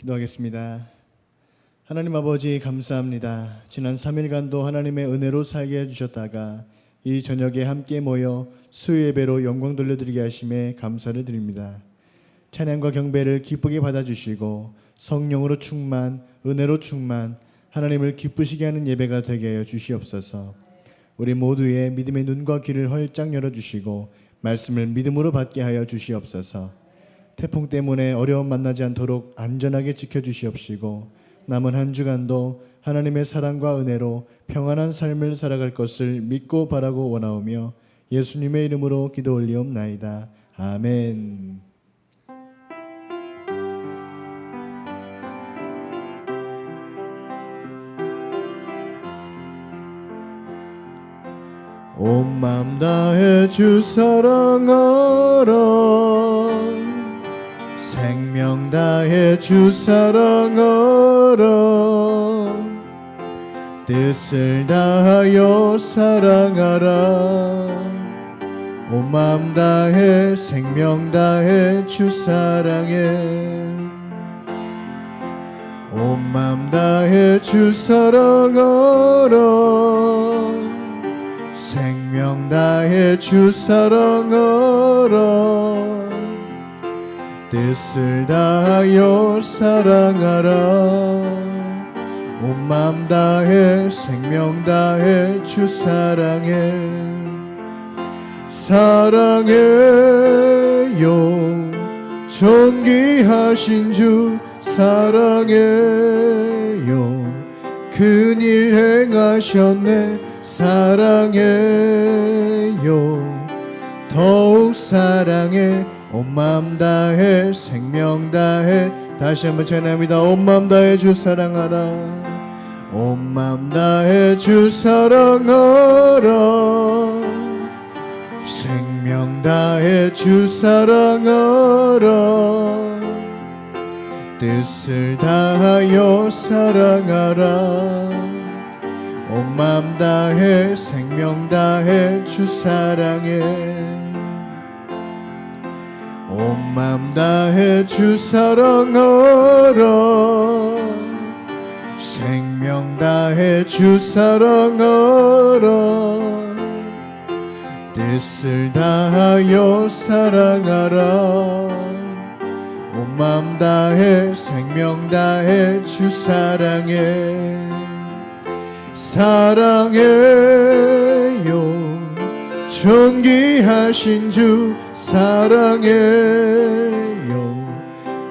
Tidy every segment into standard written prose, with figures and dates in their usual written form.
기도하겠습니다. 하나님 아버지 감사합니다. 지난 3일간도 하나님의 은혜로 살게 해주셨다가 이 저녁에 함께 모여 수요예배로 영광 돌려드리게 하심에 감사를 드립니다. 찬양과 경배를 기쁘게 받아주시고 성령으로 충만, 은혜로 충만, 하나님을 기쁘시게 하는 예배가 되게 하여 주시옵소서. 우리 모두의 믿음의 눈과 귀를 활짝 열어주시고 말씀을 믿음으로 받게 하여 주시옵소서. 태풍 때문에 어려움 만나지 않도록 안전하게 지켜주시옵시고 남은 한 주간도 하나님의 사랑과 은혜로 평안한 삶을 살아갈 것을 믿고 바라고 원하오며 예수님의 이름으로 기도 올리옵나이다. 아멘. 온 맘 다해 주 사랑하라. 생명 다해 주 사랑하라. 뜻을 다하여 사랑하라. 온 마음 다해 생명 다해 주 사랑해. 온 마음 다해 주 사랑하라. 생명 다해 주 사랑하라. 뜻을 다하여 사랑하라. 온 마음 다해 생명 다해 주 사랑해. 사랑해요 존귀하신 주 사랑해요. 큰일 행하셨네 사랑해요. 더욱 사랑해. 온 마음 다해 생명 다해. 다시 한번 찬양합니다. 온 마음 다해 주 사랑하라. 온 마음 다해 주 사랑하라. 생명 다해 주 사랑하라. 뜻을 다하여 사랑하라. 온 마음 다해 생명 다해 주 사랑해. 온 마음 다해 주 사랑하라. 생명 다해 주 사랑하라. 뜻을 다하여 사랑하라. 온 마음 다해 생명 다해 주 사랑해. 사랑해요 존귀하신 주 사랑해요.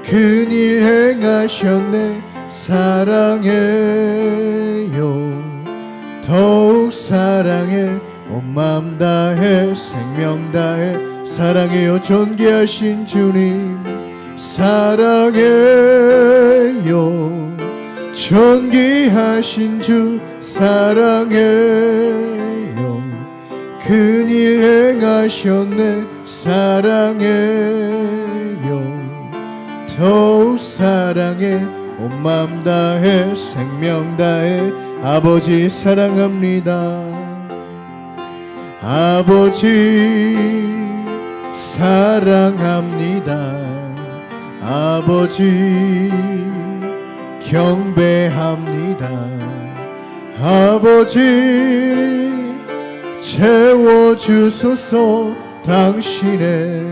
큰일 행하셨네 사랑해요. 더욱 사랑해. 온 마음 다해 생명 다해. 사랑해요 존귀하신 주님 사랑해요. 존귀하신 주 사랑해요. 큰일 행하셨네 사랑해요. 더욱 사랑해. 온 마음 다해 생명 다해. 아버지 사랑합니다. 아버지 사랑합니다. 아버지 경배합니다. 아버지 채워주소서. 당신의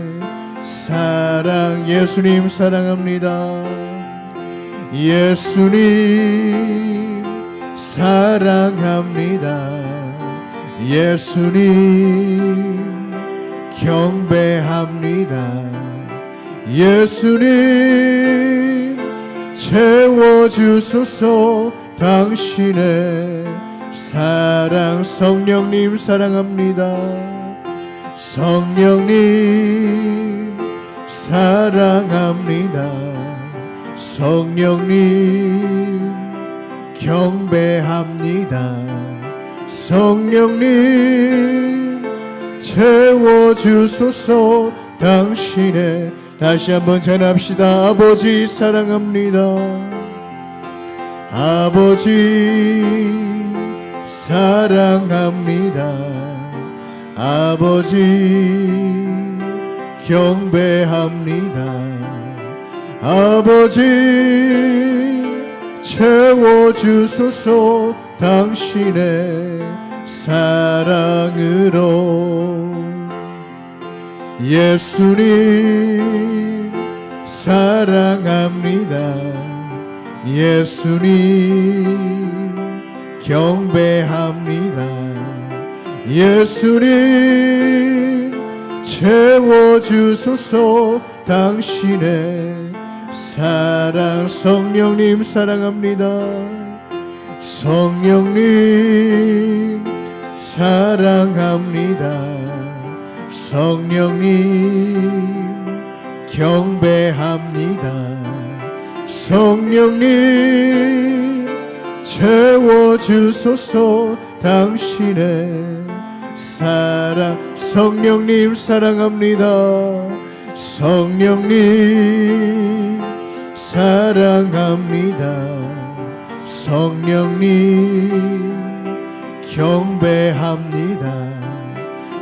사랑. 예수님 사랑합니다. 예수님 사랑합니다. 예수님 경배합니다. 예수님 채워주소서. 당신의 사랑. 성령님 사랑합니다. 성령님 사랑합니다. 성령님 경배합니다. 성령님 채워주소서. 당신의. 다시 한번 전합시다. 아버지 사랑합니다. 아버지 사랑합니다. 아버지 경배합니다. 아버지 채워주소서 당신의 사랑으로. 예수님 사랑합니다. 예수님 경배합니다. 예수님 채워주소서 당신의 사랑. 성령님 사랑합니다. 성령님 사랑합니다. 성령님 경배합니다. 성령님 채워주소서 당신의 사랑. 성령님 사랑합니다. 성령님 사랑합니다. 성령님 경배합니다.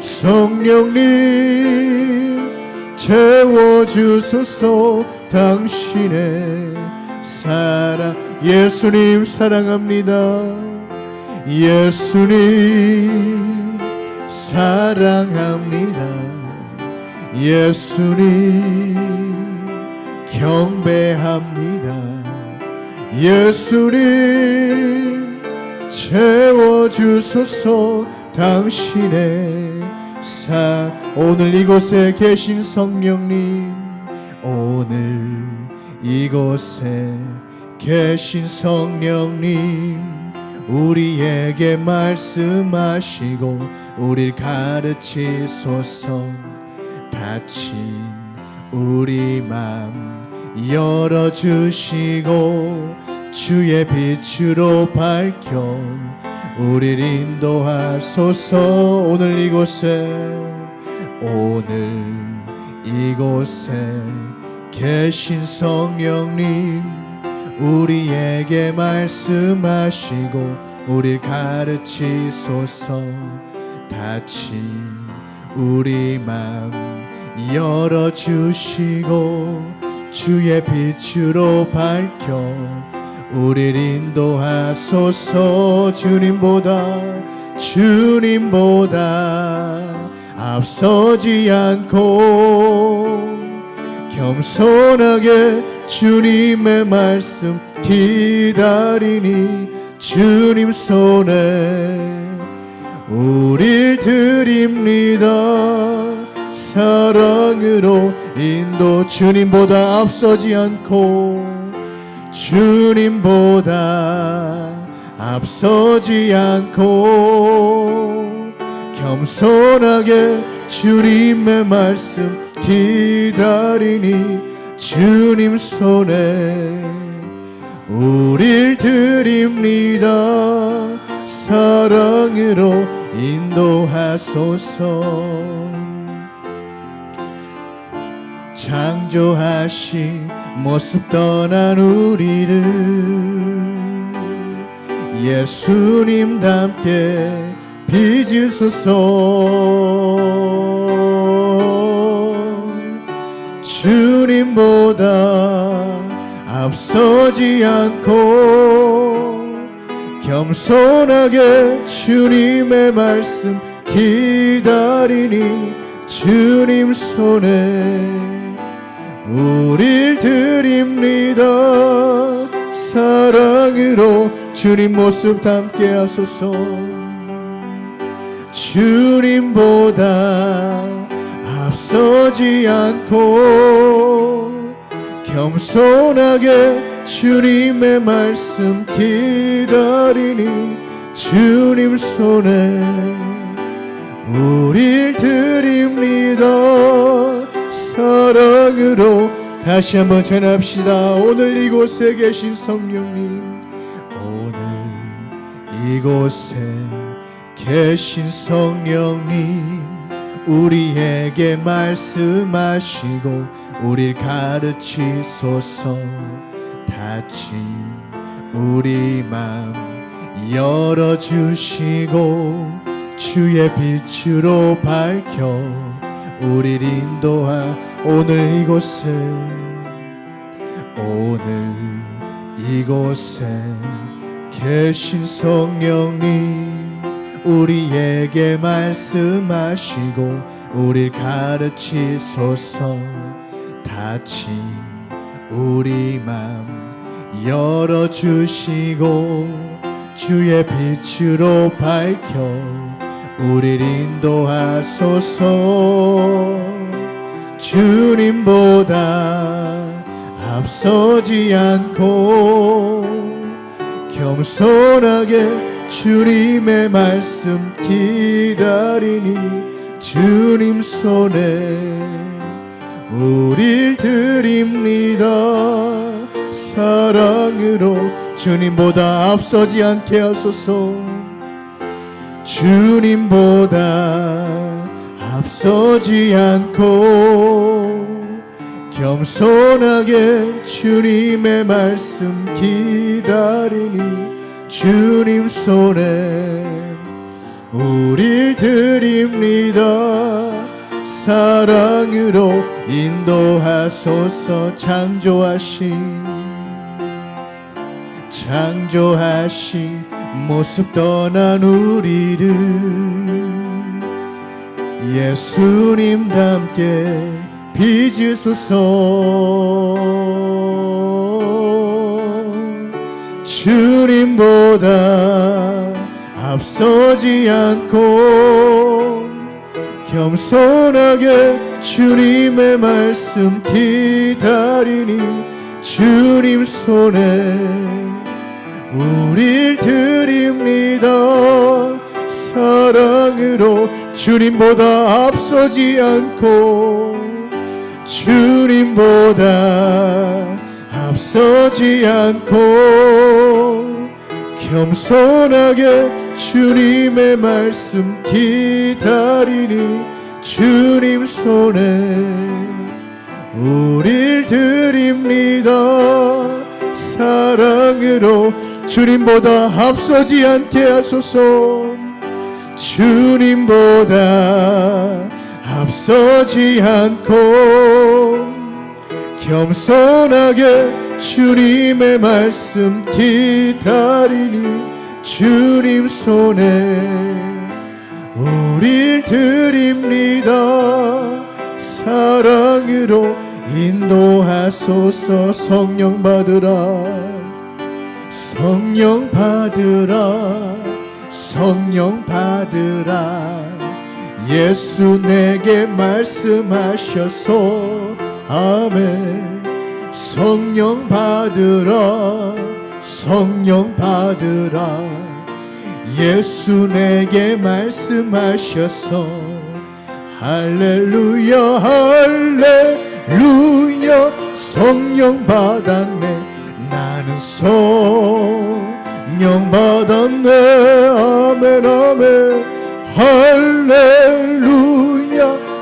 성령님 채워주소서 당신의 사랑. 예수님 사랑합니다. 예수님 사랑합니다. 예수님 경배합니다. 예수님 채워주소서 당신의 사. 오늘 이곳에 계신 성령님, 오늘 이곳에 계신 성령님, 우리에게 말씀하시고 우릴 가르치소서. 닫힌 우리 맘 열어주시고 주의 빛으로 밝혀 우릴 인도하소서. 오늘 이곳에 계신 성령님, 우리에게 말씀하시고 우릴 가르치소서. 닫힌 우리 맘 열어주시고 주의 빛으로 밝혀 우릴 인도하소서. 주님보다 앞서지 않고 겸손하게 주님의 말씀 기다리니 주님 손에 우릴 드립니다. 사랑으로 인도. 주님보다 앞서지 않고 주님보다 앞서지 않고 겸손하게 주님의 말씀 기다리니 주님 손에 우릴 드립니다. 사랑으로 인도하소서. 창조하신 모습 떠난 우리를 예수님답게 빚으소서. 주님보다 앞서지 않고 겸손하게 주님의 말씀 기다리니 주님 손에 우릴 드립니다. 사랑으로 주님 모습 담게 하소서. 주님보다 앞서지 않고 겸손하게 주님의 말씀 기다리니 주님 손에 우릴 드립니다. 사랑으로. 다시 한번 전합시다. 오늘 이곳에 계신 성령님, 오늘 이곳에 계신 성령님, 우리에게 말씀하시고 우릴 가르치소서. 닫힌 우리 맘 열어주시고 주의 빛으로 밝혀 우릴 인도하. 오늘 이곳에 오늘 이곳에 계신 성령님, 우리에게 말씀하시고 우릴 가르치소서. 닫힌 우리 맘 열어주시고 주의 빛으로 밝혀 우릴 인도하소서. 주님보다 앞서지 않고 겸손하게 주님의 말씀 기다리니 주님 손에 우릴 드립니다. 사랑으로 주님보다 앞서지 않게 하소서. 주님보다 앞서지 않고 겸손하게 주님의 말씀 기다리니 주님 손에 우릴 드립니다. 사랑으로 인도하소서. 창조하신 모습 떠난 우리를 예수님 닮게 빚으소서. 주님보다 앞서지 않고 겸손하게 주님의 말씀 기다리니 주님 손에 우릴 드립니다. 사랑으로 주님보다 앞서지 않고 주님보다 앞서지 않고 겸손하게 주님의 말씀 기다리니 주님 손에 우릴 드립니다. 사랑으로 주님보다 앞서지 않게 하소서. 주님보다 앞서지 않고 겸손하게 주님의 말씀 기다리니 주님 손에 우릴 드립니다. 사랑으로 인도하소서. 성령 받으라, 성령 받으라, 성령 받으라. 예수 내게 말씀하셔서 아멘. 성령 받으라, 성령 받으라. 예수 내게 말씀하셔서 할렐루야 할렐루야. 성령 받았네, 나는 성령 받았네. 아멘 아멘. 할렐루야.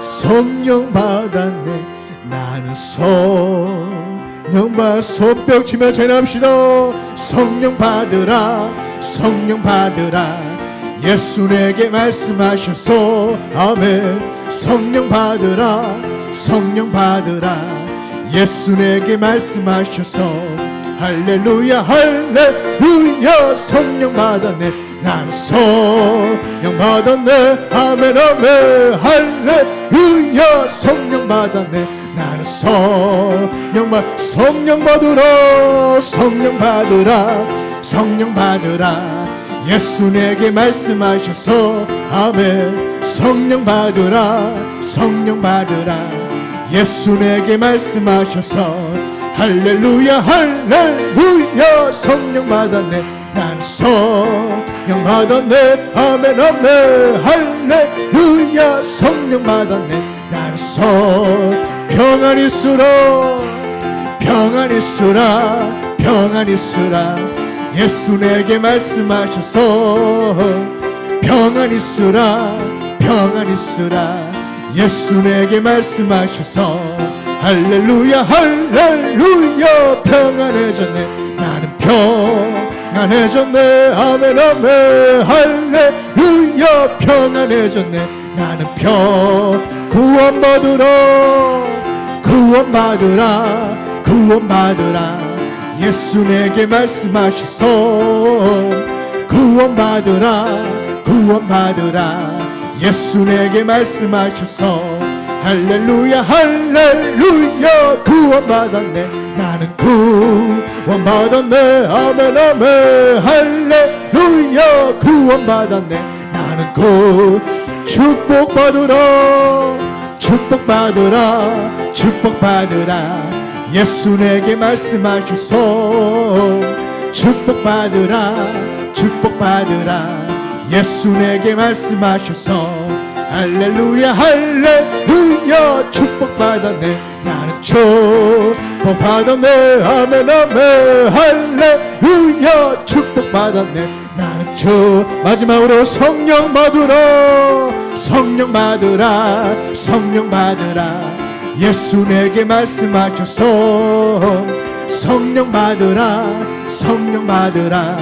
성령 받았네, 나는 성령 받. 손뼉 치며 찬양합시다. 성령 받으라, 성령 받으라. 예수 내게 말씀하셔서 아멘. 성령 받으라, 성령 받으라. 예수 내게 말씀하셔서 할렐루야 할렐루야. 성령 받았네, 난 성령 받았네. 아멘 아멘. 할렐루야. 성령 받았네, 나는 성령 받으라, 성령 받으라, 성령 받으라. 예수 내게 말씀하셔서 아멘. 성령 받으라, 성령 받으라. 예수 내게 말씀하셔서 할렐루야 할렐루야. 성령 받았네, 난 성령 받았네. 아멘 아멘. 할렐루야. 성령 받았네, 난 평안히 있으라, 평안히 있으라, 평안히 있으라. 예수 내게 말씀하셔서 평안히 있으라, 평안히 있으라. 예수 내게 말씀하셔서 할렐루야 할렐루야. 평안해졌네, 나는 평안해졌네. 아멘 아멘. 할렐루야. 평안해졌네, 나는 구원받으라, 구원받으라, 구원받으라 예수 내게 말씀하시소 구원받으라 구원받으라 예수 내게 말씀하셔서 할렐루야 할렐루야 구원받았네 나는 구원받았네 아멘 아멘 할렐루야 구원받았네 나는 축복받으라 축복받으라 축복받으라 예수 내게 말씀하셔서 축복받으라 축복받으라 예수 내게 말씀하셔서 할렐루야 할렐루야 축복받았네 나는 축복받았네 아멘 아멘 할렐루야 축복받았네 나는 마지막으로 성령 받으라 성령 받으라 성령 받으라 예수 내게 말씀하셔서 성령 받으라 성령 받으라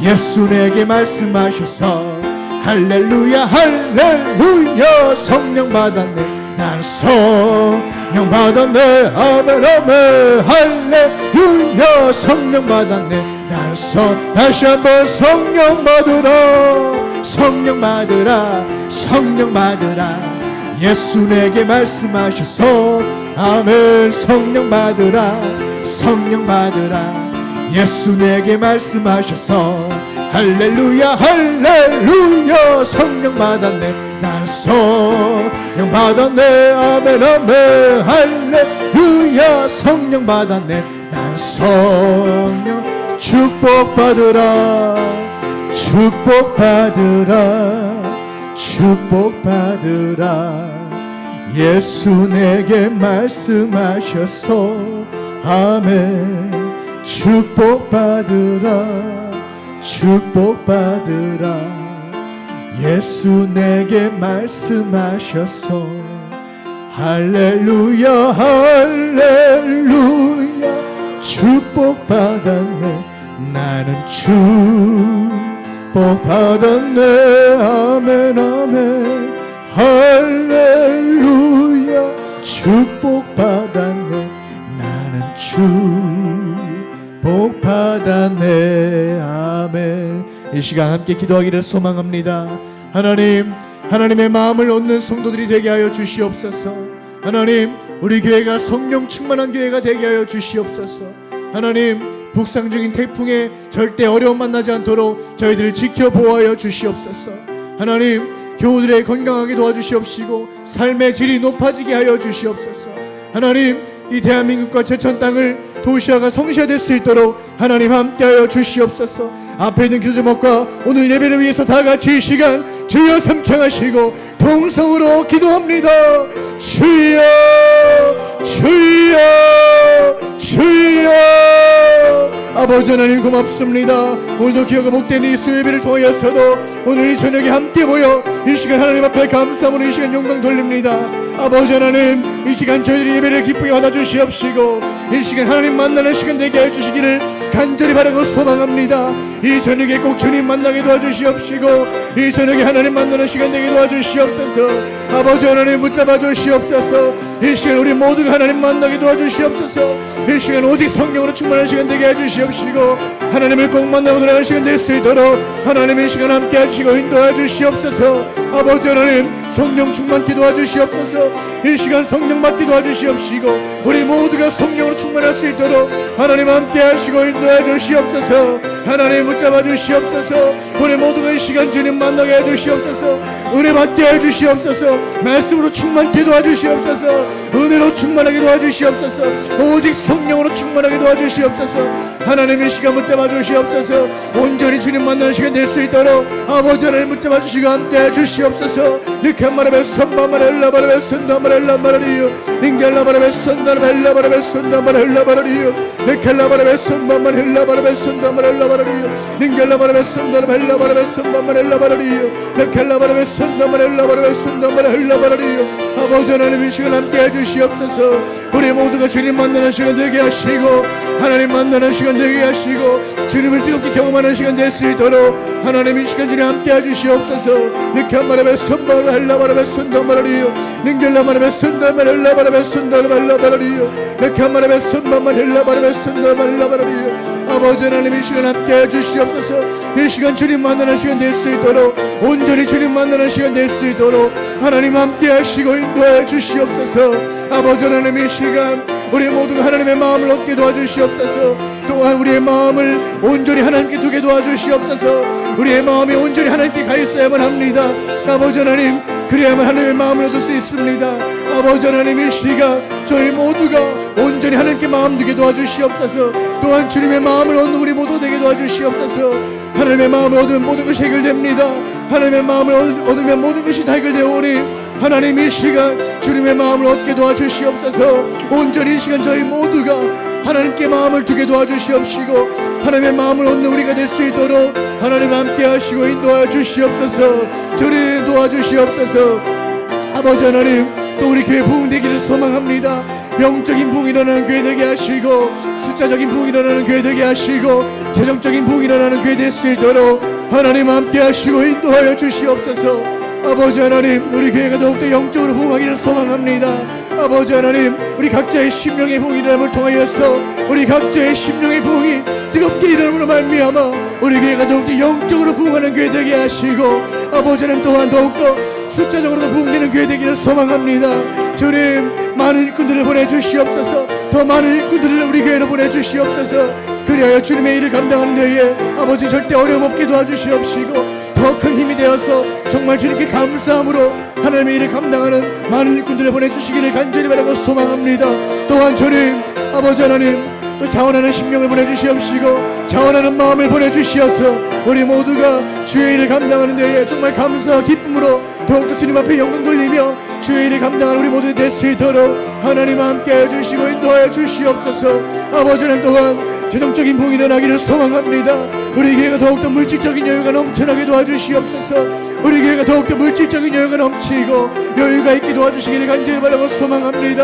예수 내게 말씀하셔서 할렐루야 할렐루야 성령 받았네 난 성령 받았네 아멘 아멘 할렐루야 성령 받았네 난 다시 한번 성령 받으라 성령 받으라 성령 받으라 예수 내게 말씀하셔서 아멘 성령 받으라 성령 받으라 예수 내게 말씀하셔서 할렐루야 할렐루야 성령 받았네 난 성령 받았네 아멘 아멘 할렐루야 성령 받았네 난 성령 축복받으라 축복받으라 축복받으라 예수 내게 말씀하셔서 아멘 축복받으라 축복받으라 예수 내게 말씀하셔서 할렐루야 할렐루야 축복받았네 나는 축복받았네 아멘 아멘 할렐루야 축복받았네 나는 축복받았네 아멘 이 시간 함께 기도하기를 소망합니다 하나님 하나님의 마음을 얻는 성도들이 되게 하여 주시옵소서 하나님 우리 교회가 성령 충만한 교회가 되게 하여 주시옵소서 하나님 북상적인 태풍에 절대 어려움 만나지 않도록 저희들을 지켜 보호하여 주시옵소서 하나님 교우들의 건강하게 도와주시옵시고 삶의 질이 높아지게 하여 주시옵소서 하나님 이 대한민국과 제천 땅을 도시화가 성시화될 수 있도록 하나님 함께하여 주시옵소서 앞에 있는 교제목과 오늘 예배를 위해서 다같이 이 시간 주여 삼창하시고 동성으로 기도합니다 주여 주여 주여 아버지 하나님 고맙습니다 오늘도 기회가 복된 이 수요예배를 통하여서도 오늘 이 저녁에 함께 모여 이 시간 하나님 앞에 감사함으로 이 시간 영광 돌립니다 아버지 하나님 이 시간 저희들이 예배를 기쁘게 받아주시옵시고 이 시간 하나님 만나는 시간 되게 해주시기를 간절히 바라고 소망합니다 이 저녁에 꼭 주님 만나게 도와주시옵시고 이 저녁에 하나님 만나는 시간 되게 도와주시옵소서 아버지 하나님 붙잡아 주시옵소서 이 시간 우리 모두가 하나님 만나게 도와주시옵소서 이 시간 오직 성령으로 충만한 시간 되게 해주시옵시고 하나님을 꼭 만나고 돌아가는 시간 될 수 있도록 하나님 이 시간 함께 하시고 인도해 주시옵소서 아버지 하나님 성령 충만케 도와주시옵소서 이 시간 성령 받게 도와주시옵시고 우리 모두가 성령으로 충만할 수 있도록 하나님 함께 하시고 인도해 주시옵소서 하나님 붙잡아 주시옵소서 우리 모두가 이 시간 주님 만나게 해주시옵소서 은혜 받게 해주시옵소서 말씀으로 충만케 도와주시옵소서 은혜로 충만하게 도와주시옵소서 오직 성령으로 충만하게 도와주시옵소서 하나님 이 시간 붙잡아 주시옵소서 온전히 주님 만나는 시간 될 수 있도록 아버지 하나님 붙잡아 주시고 함께 해주시옵소서 이렇게 말하며 선바마렐라 바라며 선다마렐라 마라리요 링겔라 바라며 선다마렐라 바라며 선다마렐라 바라리요 이렇게 라바라며 선바마렐라 바라며 선다마렐라 헬라바라리요 닝겔라바라베 선다마 헬라바라베 선다마 헬라바라리요 헬라바라베 선다마 헬라바라베 선다마 헬라바라리요 아버지 하나님 이 시간 함께 해주시옵소서. 우리 모두가 주님 만나는 시간 되게 하시고 하나님 만나는 시간 되게 하시고 주님을 뜨겁게 경험하는 시간 될 수 있도록 하나님 이 시간 주님 함께 해주시옵소서. 닉한바라베 선바라 헬라바라베 선다마라리요 닝겔라바라베 선다마 헬라바라베 선다마 헬라바라리요 닉한바라베 선바마 헬라바라베 선다마 헬라바라리요 아버지 하나님 이 시간 함께 해주시옵소서. 이 시간 주님 만나는 시간 될 수 있도록 온전히 주님 만나는 시간 될 수 있도록 하나님 함께 하시고 인도해 주시옵소서. 아버지 하나님 이 시간 우리 모두가 하나님의 마음을 얻게 도와주시옵소서. 또한 우리의 마음을 온전히 하나님께 두게 도와주시옵소서. 우리의 마음이 온전히 하나님께 가 있어야만 합니다. 아버지 하나님 그래야만 하나님의 마음을 얻을 수 있습니다. 아버지 하나님 이 시간 저희 모두가 온전히 하나님께 마음 두게 도와주시옵소서. 또한 주님의 마음을 얻는 우리 모두 되게 도와주시옵소서. 하나님의 마음을 얻으면 모든 것이 해결됩니다. 하나님의 마음을 얻으면 모든 것이 다 해결되오니 하나님 이 시간 주님의 마음을 얻게 도와주시옵소서. 온전히 이 시간 저희 모두가 하나님께 마음을 두게 도와주시옵시고 하나님의 마음을 얻는 우리가 될 수 있도록 하나님 함께 하시고 인도하여 주시옵소서. 주님 도와주시옵소서. 아버지 하나님 또 우리 교회 부흥되기를 소망합니다. 영적인 부흥이 일어나는 교회 되게 하시고 숫자적인 부흥이 일어나는 교회 되게 하시고 재정적인 부흥이 일어나는 교회 될 수 있도록 하나님 함께 하시고 인도하여 주시옵소서. 아버지 하나님 우리 교회가 더욱더 영적으로 부흥하기를 소망합니다. 아버지 하나님 우리 각자의 심령의 부흥이 일어남을 통하여서 우리 각자의 심령의 부흥이 뜨겁게 일어남으로 말미암아 우리 교회가 더욱더 영적으로 부흥하는 교회 되게 하시고 아버지 하나님 또한 더욱더 숫자적으로도 부흥되는 교회 되기를 소망합니다. 주님 많은 일꾼들을 보내주시옵소서. 더 많은 일꾼들을 우리 교회로 보내주시옵소서. 그리하여 주님의 일을 감당하는 데에 아버지 절대 어려움 없게 도와주시옵시고 더 큰 힘이 되어서 정말 주님께 감사함으로 하나님의 일을 감당하는 많은 일꾼들을 보내주시기를 간절히 바라고 소망합니다. 또한 주님 아버지 하나님 또 자원하는 심령을 보내주시옵시고 자원하는 마음을 보내주시어서 우리 모두가 주의 일을 감당하는 데에 정말 감사와 기쁨으로 더욱더 주님 앞에 영광 돌리며 주의 일을 감당하는 우리 모두 될 수 있도록 하나님 함께 해주시고 인도하여 주시옵소서. 아버지 하나님 또한 재정적인 부흥이 일어나기를 소망합니다. 우리 교회가 더욱더 물질적인 여유가 넘쳐나게 도와주시옵소서. 우리 교회가 더욱더 물질적인 여유가 넘치고 여유가 있게 도와주시기를 간절히 바라고 소망합니다.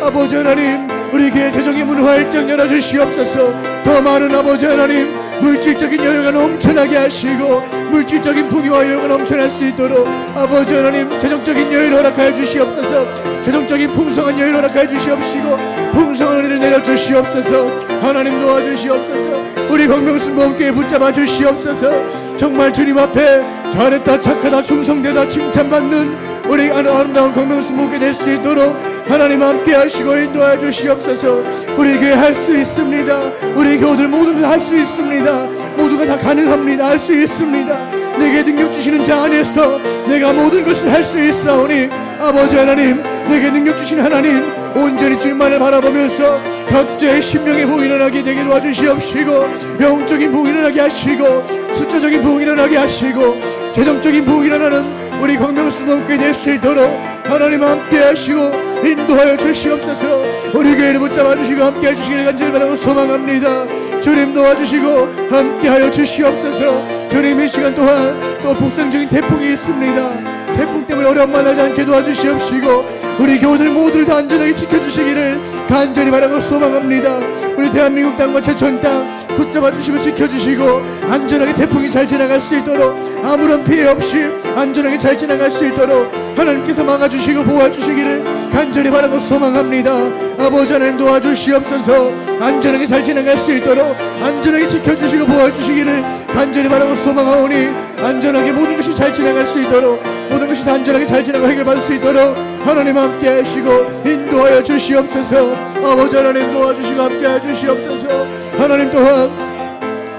아버지 하나님 우리 교회 재정의 문을 활짝 열어주시옵소서. 더 많은 아버지 하나님 물질적인 여유가 넘쳐나게 하시고 물질적인 부귀와 여유가 넘쳐날 수 있도록 아버지 하나님 재정적인 여유를 허락하여 주시옵소서. 재정적인 풍성한 여유를 허락하여 주시옵시고 풍성한 은혜를 내려주시옵소서. 하나님 도와주시옵소서. 우리 광명순복음교회 붙잡아 주시옵소서. 정말 주님 앞에 잘했다 착하다 충성되다 칭찬받는 우리 아름다운 광명순복음교회 될 수 있도록 하나님 함께 하시고 인도하여 주시옵소서. 우리 교회 할 수 있습니다. 우리 교우들 모두 다 할 수 있습니다. 모두가 다 가능합니다. 할 수 있습니다. 내게 능력 주시는 자 안에서 내가 모든 것을 할 수 있사오니 아버지 하나님 내게 능력 주시는 하나님 온전히 주님만을 바라보면서 각자의 심령의 부흥이 일어나게 되게 도와주시옵시고 영적인 부흥이 일어나게 하시고 숫자적인 부흥이 일어나게 하시고 재정적인 부흥이 일어나는 우리 광명순복음교회 될 수 있도록 하나님 함께 하시고 인도하여 주시옵소서. 우리 교회를 붙잡아 주시고 함께 해주시기를 간절히 바라고 소망합니다. 주님 도와주시고 함께하여 주시옵소서. 주님 이 시간 또한 또 북상적인 태풍이 있습니다. 태풍 때문에 어려움 만나지 않게 도와주시옵시고 우리 교우들 모두를 다 안전하게 지켜주시기를 간절히 바라고 소망합니다. 우리 대한민국 땅과 제천 땅 붙잡아 주시고 지켜주시고 안전하게 태풍이 잘 지나갈 수 있도록 아무런 피해 없이 안전하게 잘 지나갈 수 있도록 하나님께서 막아주시고 보호해주시기를 간절히 바라고 소망합니다. 아버지 하나님 도와주시옵소서. 안전하게 잘 지나갈 수 있도록 안전하게 지켜주시고 보호해주시기를 간절히 바라고 소망하오니 안전하게 모든 것이 잘 지나갈 수 있도록 모든 것이 다 안전하게 잘 지나가 해결받을 수 있도록 하나님 함께 하시고 인도하여 주시옵소서. 아버지 하나님 도와주시고 함께 해주시옵소서. 하나님 또한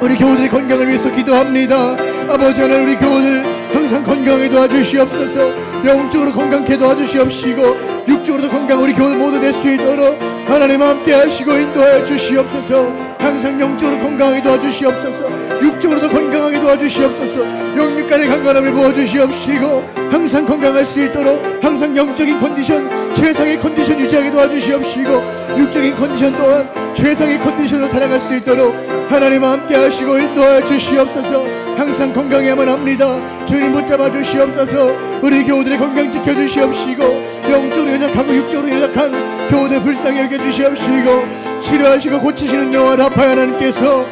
우리 교우들의 건강을 위해서 기도합니다. 아버지 하나님 우리 교우들 항상 건강하게 도와주시옵소서. 영적으로 건강케 도와주시옵시고 육적으로도 건강 우리 교우들 모두 될 수 있도록 하나님 함께 하시고 인도하여 주시옵소서. 항상 영적으로 건강하게 도와주시옵소서. 육적으로도 건강하게 도와주시옵소서. 영육간의 건강함을 부어주시옵시고 항상 건강할 수 있도록 항상 영적인 컨디션 최상의 컨디션 유지하게 도와주시옵시고 육적인 컨디션 또한 최상의 컨디션으로 살아갈 수 있도록 하나님 함께 하시고 인도하여 주시옵소서. 항상 건강해야만 합니다. 주님 붙잡아 주시옵소서. 우리 교우들의 건강 지켜주시옵시고 영적으로 연약하고 육적으로 연약한 교우들 불쌍히 여겨주시옵시고 치료하시고 고치시는 여호와 라파 하나님께서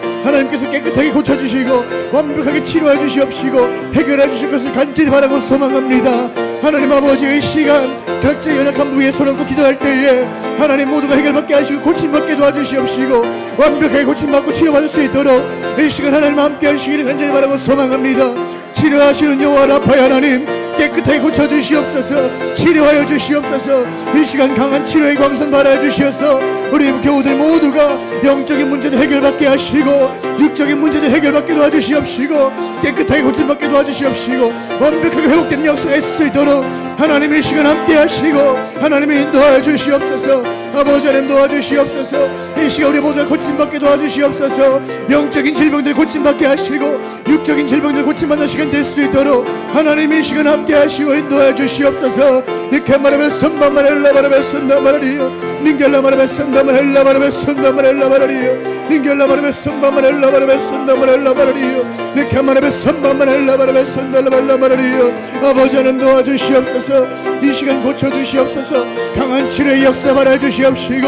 깨끗하게 고쳐주시고 완벽하게 치료해 주시옵시고 해결해 주실 것을 간절히 바라고 소망합니다. 하나님 아버지의 시간 각자 연약한 부위에 손 얹고 기도할 때에 하나님 모두가 해결받게 하시고 고침받게 도와주시옵시고 완벽하게 고침받고 치료받을 수 있도록 이 시간 하나님 함께 하시기를 간절히 바라고 소망합니다. 치료하시는 여호와 라파 하나님 깨끗하게 고쳐주시옵소서. 치료하여 주시옵소서. 이 시간 강한 치료의 광선 발하여 주시어서 우리 교우들 모두가 영적인 문제들 해결받게 하시고 육적인 문제들 해결받게 도와주시옵시고 깨끗하게 고침받게 도와주시옵시고 완벽하게 회복된 역사가 있을 수 있도록 하나님 이 시간 함께 하시고 하나님이 인도하여 주시옵소서. 아버지 하나님 도와주시옵소서. 이 시간 우리 모두가 고침받게 도와주시옵소서. 영적인 질병들 고침받게 하시고 육적인 질병들 고침받는 시간 될 수 있도록 하나님 이 시간 함께 하시고 인도하여 주시옵소서. 이렇게 말하면 선반말엘라 말하면 선반말이요 닌겔라 말하면 선반말엘라 말하면 선반말엘라 말이요 닌겔라 말하면 선반말엘라 말하면 선반말엘라 말이요 이렇게 말하면 선반말엘라 말하면 선반말엘라 말이요 아버지 하나님 도와주시옵소서. 이 시간 고쳐주시옵소서. 강한 치료의 역사 바라여 주시옵시고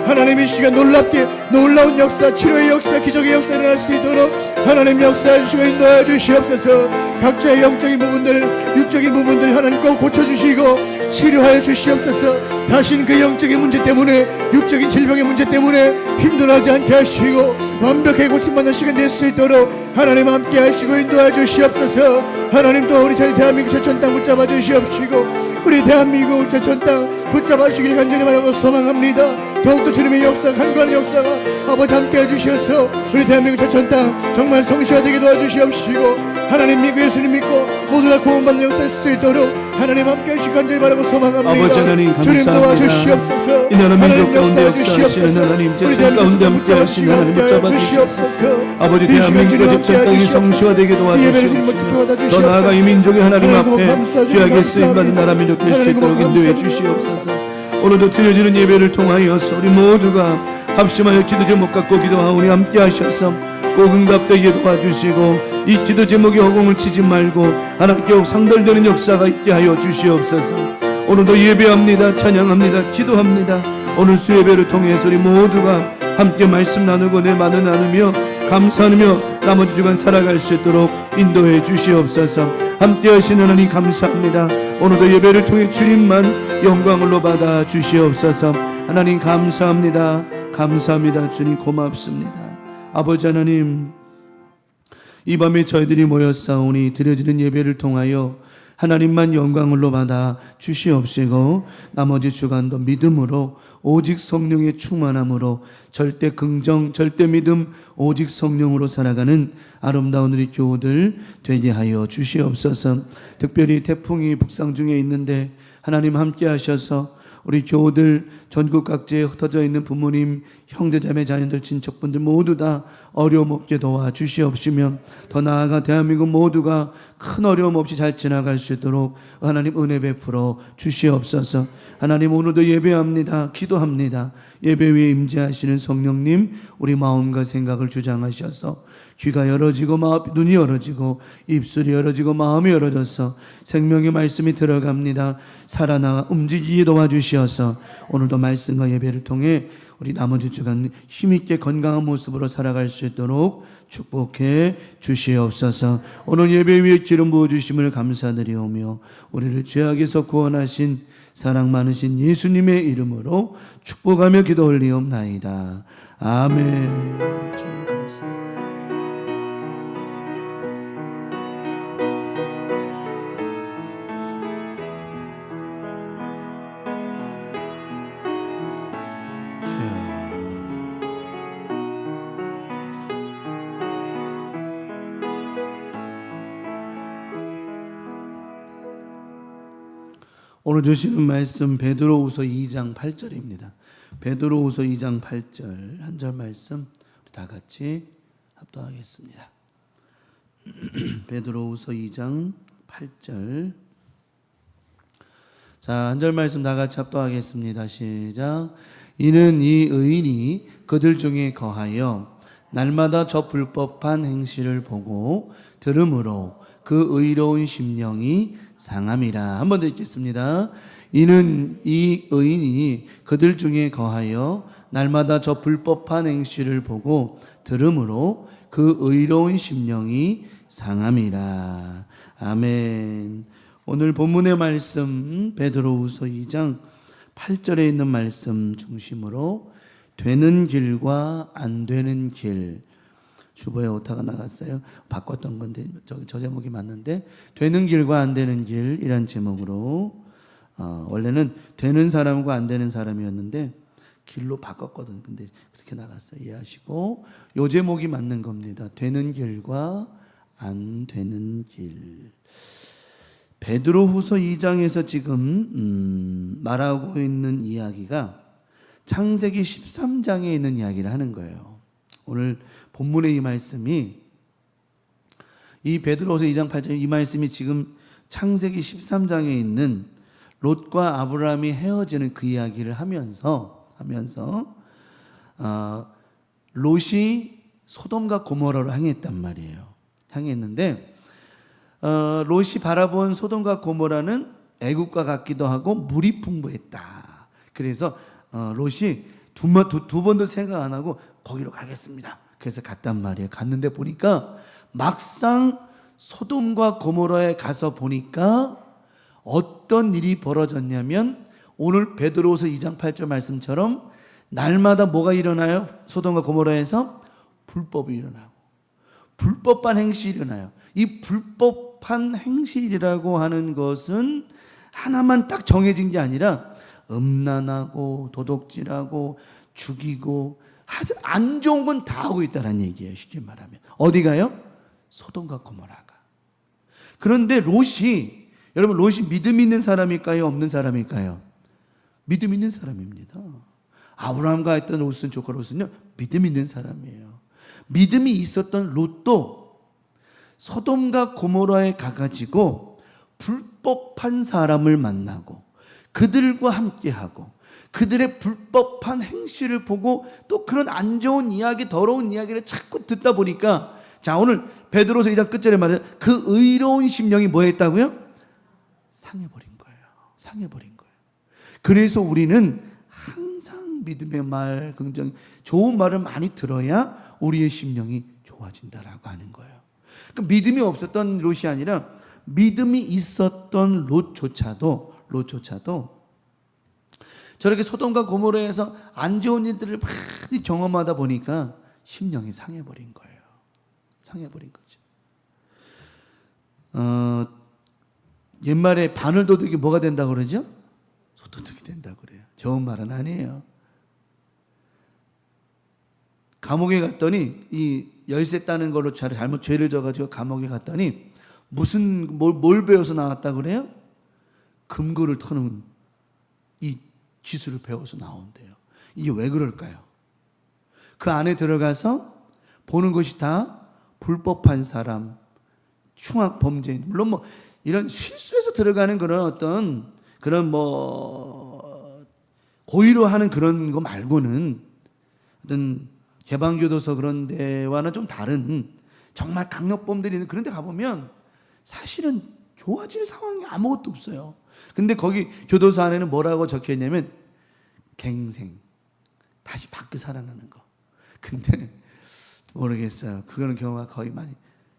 하나님 이 시간 놀라운 역사 치료의 역사 기적의 역사 일어날 수 있도록 하나님 역사해 주시고 인도하여 주시옵소서. 각자의 영적인 부분들 육적인 부분들 하나님 꼭 고쳐주시고 치료하여 주시옵소서. 다시는 그 영적인 문제 때문에 육적인 질병의 문제 때문에 힘들어하지 않게 하시고 완벽하게 고침받는 시간 될 수 있도록 하나님 함께 하시고 인도하여 주시옵소서. 하나님 또 우리 저희 대한민국 제천 땅 붙잡아 주시옵시고 우리 대한민국 제천 땅 붙잡아주시길 간절히 바라고 소망합니다. 더욱더 주님의 역사 간과한 역사가 아버지 함께 해주셔서 우리 대한민국 제천 땅 정말 성취화되게 도와주시옵시고 하나님 믿고 예수님 믿고 모두가 구원받는 역사 있을 수 있도록 하나님 함께 하시길 간절히 바라고 소망합니다. 아버지 하나님 감사합니다. 주님 도와주시옵소서. 이 나라 민족 가운데 역사하여 역사하시는 하나님 우리 제천 가운데 함께 하시는 하나님 붙잡아 주시옵소서. 아버지 대한민국의 제천 땅이 성취화되게 도와주시옵소서. 더 나아가 이 민족의 하나님 앞에 귀하게 쓰임받는 나라 민족 될 수 있도록 인도해 주시옵소서. 오늘도 드려지는 예배를 통하여서 우리 모두가 합심하여 기도 제목 갖고 기도하오니 함께 하셔서 꼭 응답되게 도와주시고 이 기도 제목에 허공을 치지 말고 하나님께 상달되는 역사가 있게 하여 주시옵소서. 오늘도 예배합니다. 찬양합니다. 기도합니다. 오늘 수예배를 통해서 우리 모두가 함께 말씀 나누고 내 마음 나누며 감사하며 나머지 주간 살아갈 수 있도록 인도해 주시옵소서. 함께 하시는 하나님 감사합니다. 오늘도 예배를 통해 주님만 영광으로 받아 주시옵소서. 하나님 감사합니다. 감사합니다. 주님 고맙습니다. 아버지 하나님 이 밤에 저희들이 모였사오니 드려지는 예배를 통하여 하나님만 영광으로 받아 주시옵시고 나머지 주간도 믿음으로 오직 성령의 충만함으로 절대 긍정 절대 믿음 오직 성령으로 살아가는 아름다운 우리 교우들 되게 하여 주시옵소서. 특별히 태풍이 북상 중에 있는데 하나님 함께 하셔서 우리 교우들 전국 각지에 흩어져 있는 부모님 형제자매 자녀들 친척분들 모두 다 어려움 없게 도와주시옵시며 더 나아가 대한민국 모두가 큰 어려움 없이 잘 지나갈 수 있도록 하나님 은혜 베풀어 주시옵소서. 하나님 오늘도 예배합니다. 기도합니다. 예배 위에 임재하시는 성령님 우리 마음과 생각을 주장하셔서 귀가 열어지고 눈이 열어지고 입술이 열어지고 마음이 열어져서 생명의 말씀이 들어갑니다. 살아나가 움직이게 도와주시어서 오늘도 말씀과 예배를 통해 우리 나머지 주간 힘있게 건강한 모습으로 살아갈 수 있도록 축복해 주시옵소서. 오늘 예배 위에 기름 부어주심을 감사드리오며 우리를 죄악에서 구원하신 사랑 많으신 예수님의 이름으로 축복하며 기도 올리옵나이다. 아멘. 오늘 주시는 말씀 베드로후서 2장 8절입니다. 베드로후서 2장 8절 한 절 말씀 다 같이 합독하겠습니다. 베드로후서 2장 8절. 자, 한 절 말씀 다 같이 합독하겠습니다. 시작. 이는 이 의인이 그들 중에 거하여 날마다 저 불법한 행실을 보고 들음으로 그 의로운 심령이 상함이라. 한 번 더 읽겠습니다. 이는 이 의인이 그들 중에 거하여 날마다 저 불법한 행실을 보고 들음으로 그 의로운 심령이 상함이라. 아멘. 오늘 본문의 말씀 베드로후서 2장 8절에 있는 말씀 중심으로 되는 길과 안 되는 길. 주보에 오타가 나갔어요. 바꿨던 건데 저 제목이 맞는데 되는 길과 안 되는 길이란 제목으로 원래는 되는 사람과 안 되는 사람이었는데 길로 바꿨거든. 근데 그렇게 나갔어요. 이해하시고 요 제목이 맞는 겁니다. 되는 길과 안 되는 길. 베드로후서 2장에서 지금 말하고 있는 이야기가 창세기 13장에 있는 이야기를 하는 거예요. 오늘 본문의 이 말씀이 이 베드로후서 2장 8절 이 말씀이 지금 창세기 13장에 있는 롯과 아브라함이 헤어지는 그 이야기를 하면서 롯이 소돔과 고모라로 향했단 말이에요. 향했는데 롯이 바라본 소돔과 고모라는 애국과 같기도 하고 물이 풍부했다. 그래서 롯이 두 번도 생각 안 하고 거기로 가겠습니다. 그래서 갔단 말이에요. 갔는데 보니까 막상 소돔과 고모라에 가서 보니까 어떤 일이 벌어졌냐면 오늘 베드로후서 2장 8절 말씀처럼 날마다 뭐가 일어나요? 소돔과 고모라에서 불법이 일어나고 불법한 행실이 일어나요. 이 불법한 행실이라고 하는 것은 하나만 딱 정해진 게 아니라 음란하고 도둑질하고 죽이고 하여튼 안 좋은 건 다 하고 있다는 얘기예요. 쉽게 말하면 어디가요? 소돔과 고모라가. 그런데 롯이 여러분 롯이 믿음 있는 사람일까요? 없는 사람일까요? 믿음 있는 사람입니다. 아브라함과 했던 롯은 조카 롯은요 믿음 있는 사람이에요. 믿음이 있었던 롯도 소돔과 고모라에 가가지고 불법한 사람을 만나고 그들과 함께하고 그들의 불법한 행실을 보고 또 그런 안 좋은 이야기 더러운 이야기를 자꾸 듣다 보니까 자 오늘 베드로서 2장 끝절에 말해요. 그 의로운 심령이 뭐 했다고요? 상해버린 거예요. 상해버린 거예요. 그래서 우리는 항상 믿음의 말, 긍정, 좋은 말을 많이 들어야 우리의 심령이 좋아진다라고 하는 거예요. 그러니까 믿음이 없었던 롯이 아니라 믿음이 있었던 롯조차도 저렇게 소돔과 고모라에서 안 좋은 일들을 많이 경험하다 보니까 심령이 상해버린 거예요. 상해버린 거죠. 옛말에 바늘도둑이 뭐가 된다고 그러죠? 소도둑이 된다고 그래요. 좋은 말은 아니에요. 감옥에 갔더니 이 열쇠 따는 걸로 잘못 죄를 져가지고 감옥에 갔더니 뭘 배워서 나왔다고 그래요? 금고를 터는 이 기술을 배워서 나온대요. 이게 왜 그럴까요? 그 안에 들어가서 보는 것이 다 불법한 사람, 흉악 범죄인, 물론 뭐 이런 실수해서 들어가는 그런 어떤 그런 뭐 고의로 하는 그런 거 말고는 어떤 개방교도소 그런 데와는 좀 다른 정말 강력범들이 있는 그런 데 가보면 사실은 좋아질 상황이 아무것도 없어요. 근데 거기 교도소 안에는 뭐라고 적혀 있냐면 갱생, 다시 밖에 살아나는 거. 근데 모르겠어요. 그거는 경우가 거의 많이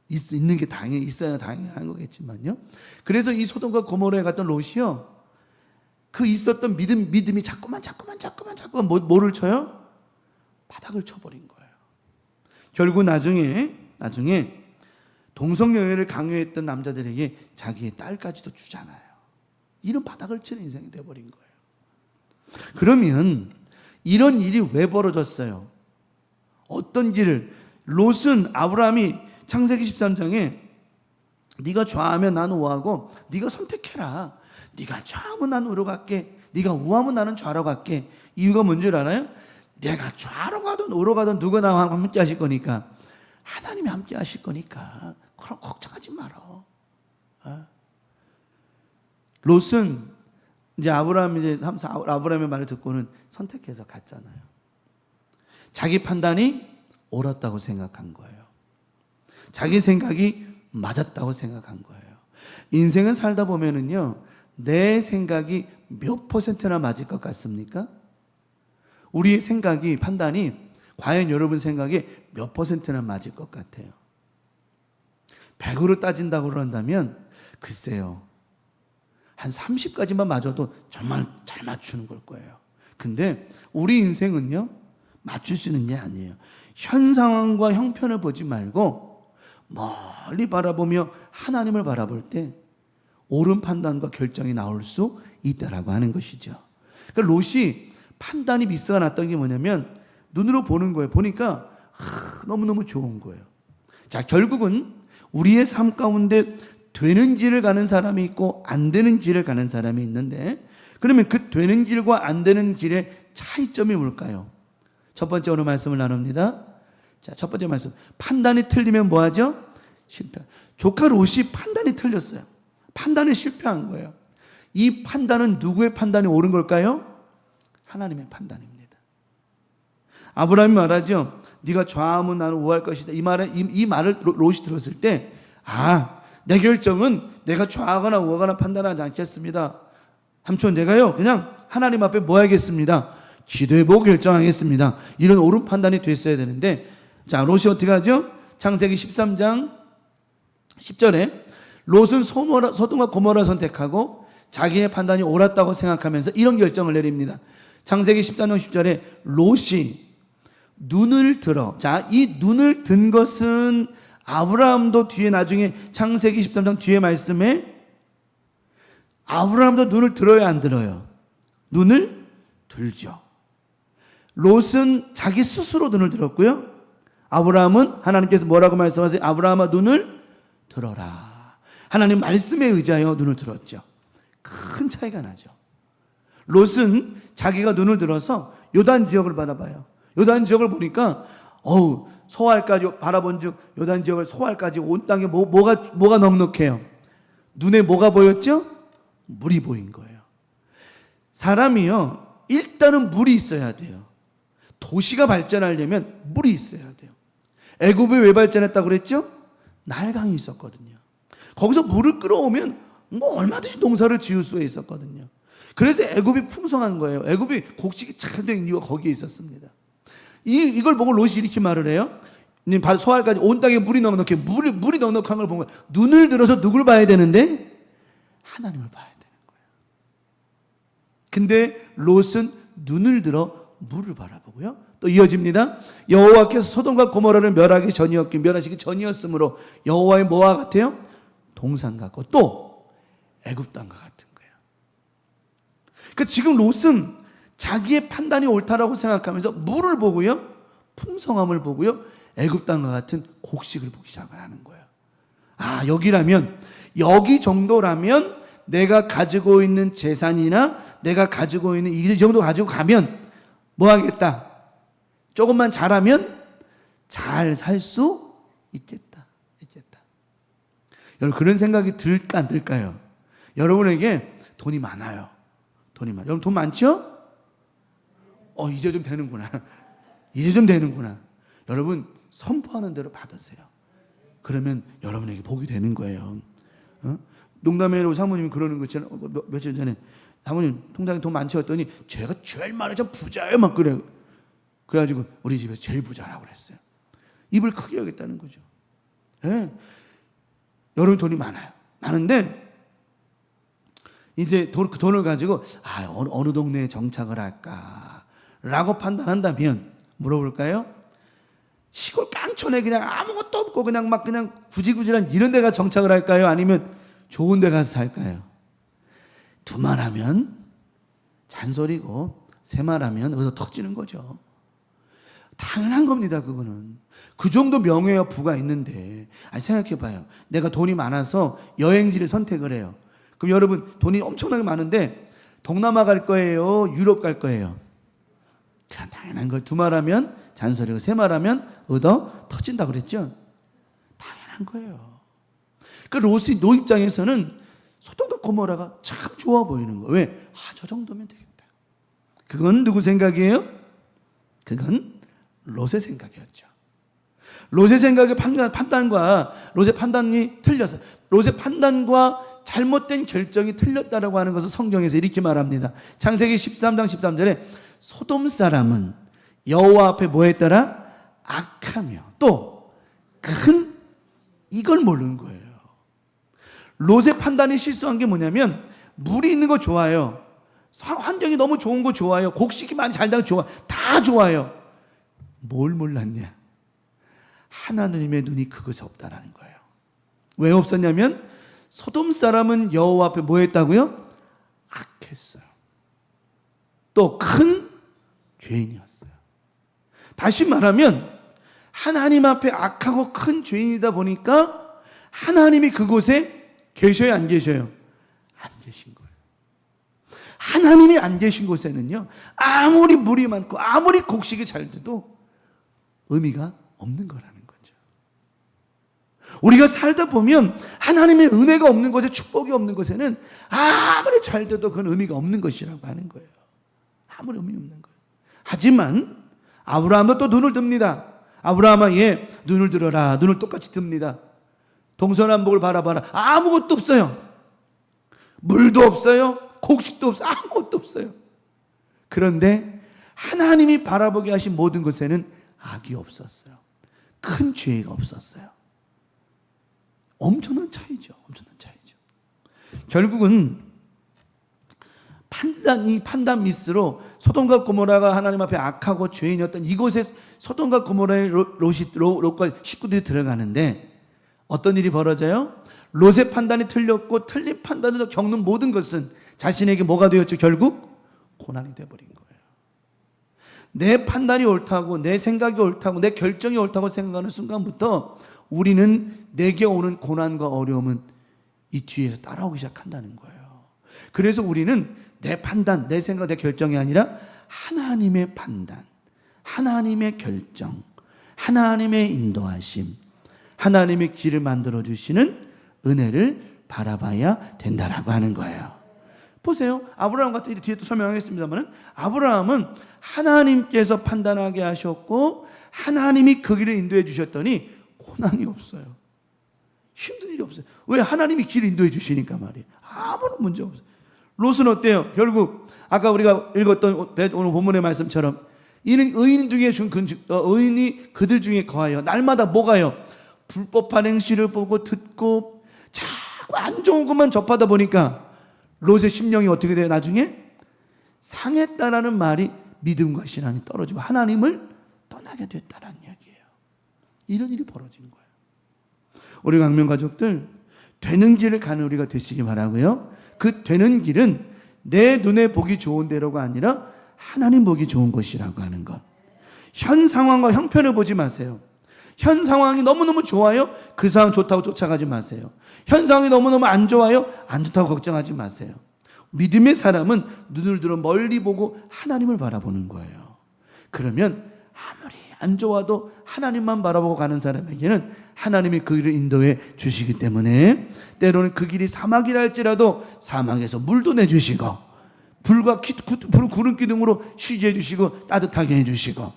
있는 게 당연히 있어야 당연한 거겠지만요. 그래서 이 소돔과 고모라에 갔던 롯이요, 그 있었던 믿음이 자꾸만 뭐를 쳐요? 바닥을 쳐버린 거예요. 결국 나중에 동성연애를 강요했던 남자들에게 자기의 딸까지도 주잖아요. 이런 바닥을 치는 인생이 되어버린 거예요. 그러면 이런 일이 왜 벌어졌어요? 어떤 길을 롯은 아브라함이 창세기 13장에 네가 좌하면 나는 우하고 네가 선택해라. 네가 좌하면 나는 우로 갈게. 네가 우하면 나는 좌로 갈게. 이유가 뭔 줄 알아요? 내가 좌로 가든 우로 가든 누가 나와 함께 하실 거니까 하나님이 함께 하실 거니까 그럼 걱정하지 말어. 롯은 이제 아브라함의 말을 듣고는 선택해서 갔잖아요. 자기 판단이 옳았다고 생각한 거예요. 자기 생각이 맞았다고 생각한 거예요. 인생을 살다 보면은요, 내 생각이 몇 %나 맞을 것 같습니까? 우리의 생각이, 판단이 과연 여러분 생각에 몇 %나 맞을 것 같아요? 100으로 따진다고 그런다면 글쎄요, 한 30까지만 맞아도 정말 잘 맞추는 걸 거예요. 근데 우리 인생은요, 맞출 수 있는 게 아니에요. 현 상황과 형편을 보지 말고 멀리 바라보며 하나님을 바라볼 때 옳은 판단과 결정이 나올 수 있다라고 하는 것이죠. 그러니까 롯이 판단이 미스가 났던 게 뭐냐면 눈으로 보는 거예요. 보니까 너무너무 좋은 거예요. 자, 결국은 우리의 삶 가운데 되는 길을 가는 사람이 있고 안 되는 길을 가는 사람이 있는데, 그러면 그 되는 길과 안 되는 길의 차이점이 뭘까요? 첫 번째 오늘 말씀을 나눕니다. 자, 첫 번째 말씀. 판단이 틀리면 뭐 하죠? 실패. 조카 롯이 판단이 틀렸어요. 판단에 실패한 거예요. 이 판단은 누구의 판단이 옳은 걸까요? 하나님의 판단입니다. 아브라함이 말하죠. 네가 좌하면 나는 우할 것이다. 이 말을 롯이 들었을 때, 내 결정은 내가 좌하거나 우하거나 판단하지 않겠습니다. 삼촌, 내가요 그냥 하나님 앞에 뭐 하겠습니다. 기도해보고 결정하겠습니다. 이런 옳은 판단이 됐어야 되는데, 자, 롯이 어떻게 하죠? 창세기 13장 10절에 롯은 소돔과 고모라 선택하고 자기의 판단이 옳았다고 생각하면서 이런 결정을 내립니다. 창세기 13장 10절에 롯이 눈을 들어, 자, 이 눈을 든 것은 아브라함도 뒤에 나중에 창세기 13장 뒤에 말씀에 아브라함도 눈을 들어요, 안 들어요? 눈을 들죠. 롯은 자기 스스로 눈을 들었고요. 아브라함은 하나님께서 뭐라고 말씀하세요? 아브라함아 눈을 들어라. 하나님 말씀에 의지하여 눈을 들었죠. 큰 차이가 나죠. 롯은 자기가 눈을 들어서 요단 지역을 바라봐요. 요단 지역을 보니까 소알까지 바라본 즉 요단 지역을 소알까지 온 땅에 뭐가 넉넉해요? 눈에 뭐가 보였죠? 물이 보인 거예요. 사람이요, 일단은 물이 있어야 돼요. 도시가 발전하려면 물이 있어야 돼요. 애굽이 왜 발전했다고 그랬죠? 나일강이 있었거든요. 거기서 물을 끌어오면 얼마든지 농사를 지을 수 있었거든요. 그래서 애굽이 풍성한 거예요. 애굽이 곡식이 잘 된 이유가 거기에 있었습니다. 이걸 보고 롯이 이렇게 말을 해요. 소알까지 온 땅에 물이 넉넉해. 물이 넉넉한 걸 본 거예요. 눈을 들어서 누굴 봐야 되는데? 하나님을 봐야 되는 거예요. 근데 롯은 눈을 들어 물을 바라보고요. 또 이어집니다. 여호와께서 소돔과 고모라를 멸하시기 전이었으므로 여호와의 뭐와 같아요? 동산 같고 또 애굽 땅과 같은 거예요. 그러니까 지금 롯은 자기의 판단이 옳다라고 생각하면서 물을 보고요, 풍성함을 보고요, 애굽 땅과 같은 곡식을 보기 시작을 하는 거예요. 여기 정도라면 내가 가지고 있는 재산이나 내가 가지고 있는 이 정도 가지고 가면 뭐 하겠다? 조금만 잘하면 잘 살 수 있겠다. 여러분, 그런 생각이 들까 안 들까요? 여러분에게 돈이 많아요. 여러분 돈 많죠? 이제 좀 되는구나. 여러분 선포하는 대로 받으세요. 그러면 여러분에게 복이 되는 거예요. 농담으로 사모님이 그러는 거 있잖아요. 며칠 전에 사모님 통장에 돈 많지 했더니 제가 제일 많아서 부자예요 막 그래요. 그래가지고 우리 집에서 제일 부자라고 그랬어요. 입을 크게 하겠다는 거죠. 네. 여러분 돈이 많은데 이제 그 돈을 가지고 어느 동네에 정착을 할까라고 판단한다면 물어볼까요? 시골 깡촌에 그냥 아무것도 없고 그냥 구질구질한 이런 데가 정착을 할까요? 아니면 좋은 데 가서 살까요? 두말하면 잔소리고 세말하면 어디서 턱지는 거죠. 당연한 겁니다. 그거는 그 정도 명예와 부가 있는데 생각해봐요. 내가 돈이 많아서 여행지를 선택을 해요. 그럼 여러분 돈이 엄청나게 많은데 동남아 갈 거예요? 유럽 갈 거예요? 그냥 당연한 걸 두말하면 잔소리고 세말하면 얻어 터진다 그랬죠? 당연한 거예요. 그 롯이 노 입장에서는 소돔과 고모라가 참 좋아 보이는 거예요. 왜? 저 정도면 되겠다. 그건 누구 생각이에요? 그건 롯의 생각이었죠. 롯의 생각의 판단과 롯의 판단이 틀려서 롯의 판단과 잘못된 결정이 틀렸다라고 하는 것을 성경에서 이렇게 말합니다. 창세기 13장 13절에 소돔 사람은 여호와 앞에 뭐 했더라? 악하며 또 큰 이걸 모르는 거예요. 롯의 판단이 실수한 게 뭐냐면 물이 있는 거 좋아요. 환경이 너무 좋은 거 좋아요. 곡식이 많이 잘 나고 좋아. 다 좋아요. 뭘 몰랐냐? 하나님의 눈이 그것에 없다라는 거예요. 왜 없었냐면 소돔 사람은 여호와 앞에 뭐 했다고요? 악했어요. 또 큰 죄인이었어요. 다시 말하면 하나님 앞에 악하고 큰 죄인이다 보니까 하나님이 그곳에 계셔요, 안 계셔요? 안 계신 거예요. 하나님이 안 계신 곳에는요, 아무리 물이 많고 아무리 곡식이 잘 돼도 의미가 없는 거라는 거죠. 우리가 살다 보면 하나님의 은혜가 없는 곳에, 축복이 없는 곳에는 아무리 잘 돼도 그건 의미가 없는 것이라고 하는 거예요. 아무리 의미 없는 거예요. 하지만 아브라함도 또 눈을 듭니다. 아브라함아, 눈을 들어라. 눈을 똑같이 듭니다. 동서남북을 바라봐라. 아무것도 없어요. 물도 없어요. 곡식도 없어요. 아무것도 없어요. 그런데 하나님이 바라보게 하신 모든 것에는 악이 없었어요. 큰 죄가 없었어요. 엄청난 차이죠. 엄청난 차이죠. 결국은 판단 미스로 소돔과 고모라가 하나님 앞에 악하고 죄인이었던 이곳에 소돔과 고모라의 롯과 식구들이 들어가는데 어떤 일이 벌어져요? 롯의 판단이 틀렸고 틀린 판단으로 겪는 모든 것은 자신에게 뭐가 되었죠? 결국 고난이 되어버린 거예요. 내 판단이 옳다고, 내 생각이 옳다고, 내 결정이 옳다고 생각하는 순간부터 우리는 내게 오는 고난과 어려움은 이 뒤에서 따라오기 시작한다는 거예요. 그래서 우리는 내 판단, 내 생각, 내 결정이 아니라 하나님의 판단, 하나님의 결정, 하나님의 인도하심, 하나님의 길을 만들어 주시는 은혜를 바라봐야 된다라고 하는 거예요. 보세요. 아브라함 같은 뒤에 또 설명하겠습니다만, 아브라함은 하나님께서 판단하게 하셨고 하나님이 그 길을 인도해 주셨더니 고난이 없어요. 힘든 일이 없어요. 왜? 하나님이 길을 인도해 주시니까 말이에요. 아무런 문제 없어요. 롯은 어때요? 결국 아까 우리가 읽었던 오늘 본문의 말씀처럼 이는 의인 중에 의인이 그들 중에 거하여 날마다 뭐가요? 불법한 행실을 보고 듣고 자꾸 안 좋은 것만 접하다 보니까 롯의 심령이 어떻게 돼요? 나중에 상했다라는 말이 믿음과 신앙이 떨어지고 하나님을 떠나게 됐다라는 이야기예요. 이런 일이 벌어지는 거예요. 우리 강명 가족들, 되는 길을 가는 우리가 되시기 바라고요. 그 되는 길은 내 눈에 보기 좋은 대로가 아니라 하나님 보기 좋은 것이라고 하는 것. 현 상황과 형편을 보지 마세요. 현 상황이 너무너무 좋아요? 그 상황 좋다고 쫓아가지 마세요. 현 상황이 너무너무 안 좋아요? 안 좋다고 걱정하지 마세요. 믿음의 사람은 눈을 들어 멀리 보고 하나님을 바라보는 거예요. 그러면 아무리 안 좋아도 하나님만 바라보고 가는 사람에게는 하나님이 그 길을 인도해 주시기 때문에 때로는 그 길이 사막이라 할지라도 사막에서 물도 내주시고 불과 구름 기둥으로 쉬게 해주시고 따뜻하게 해주시고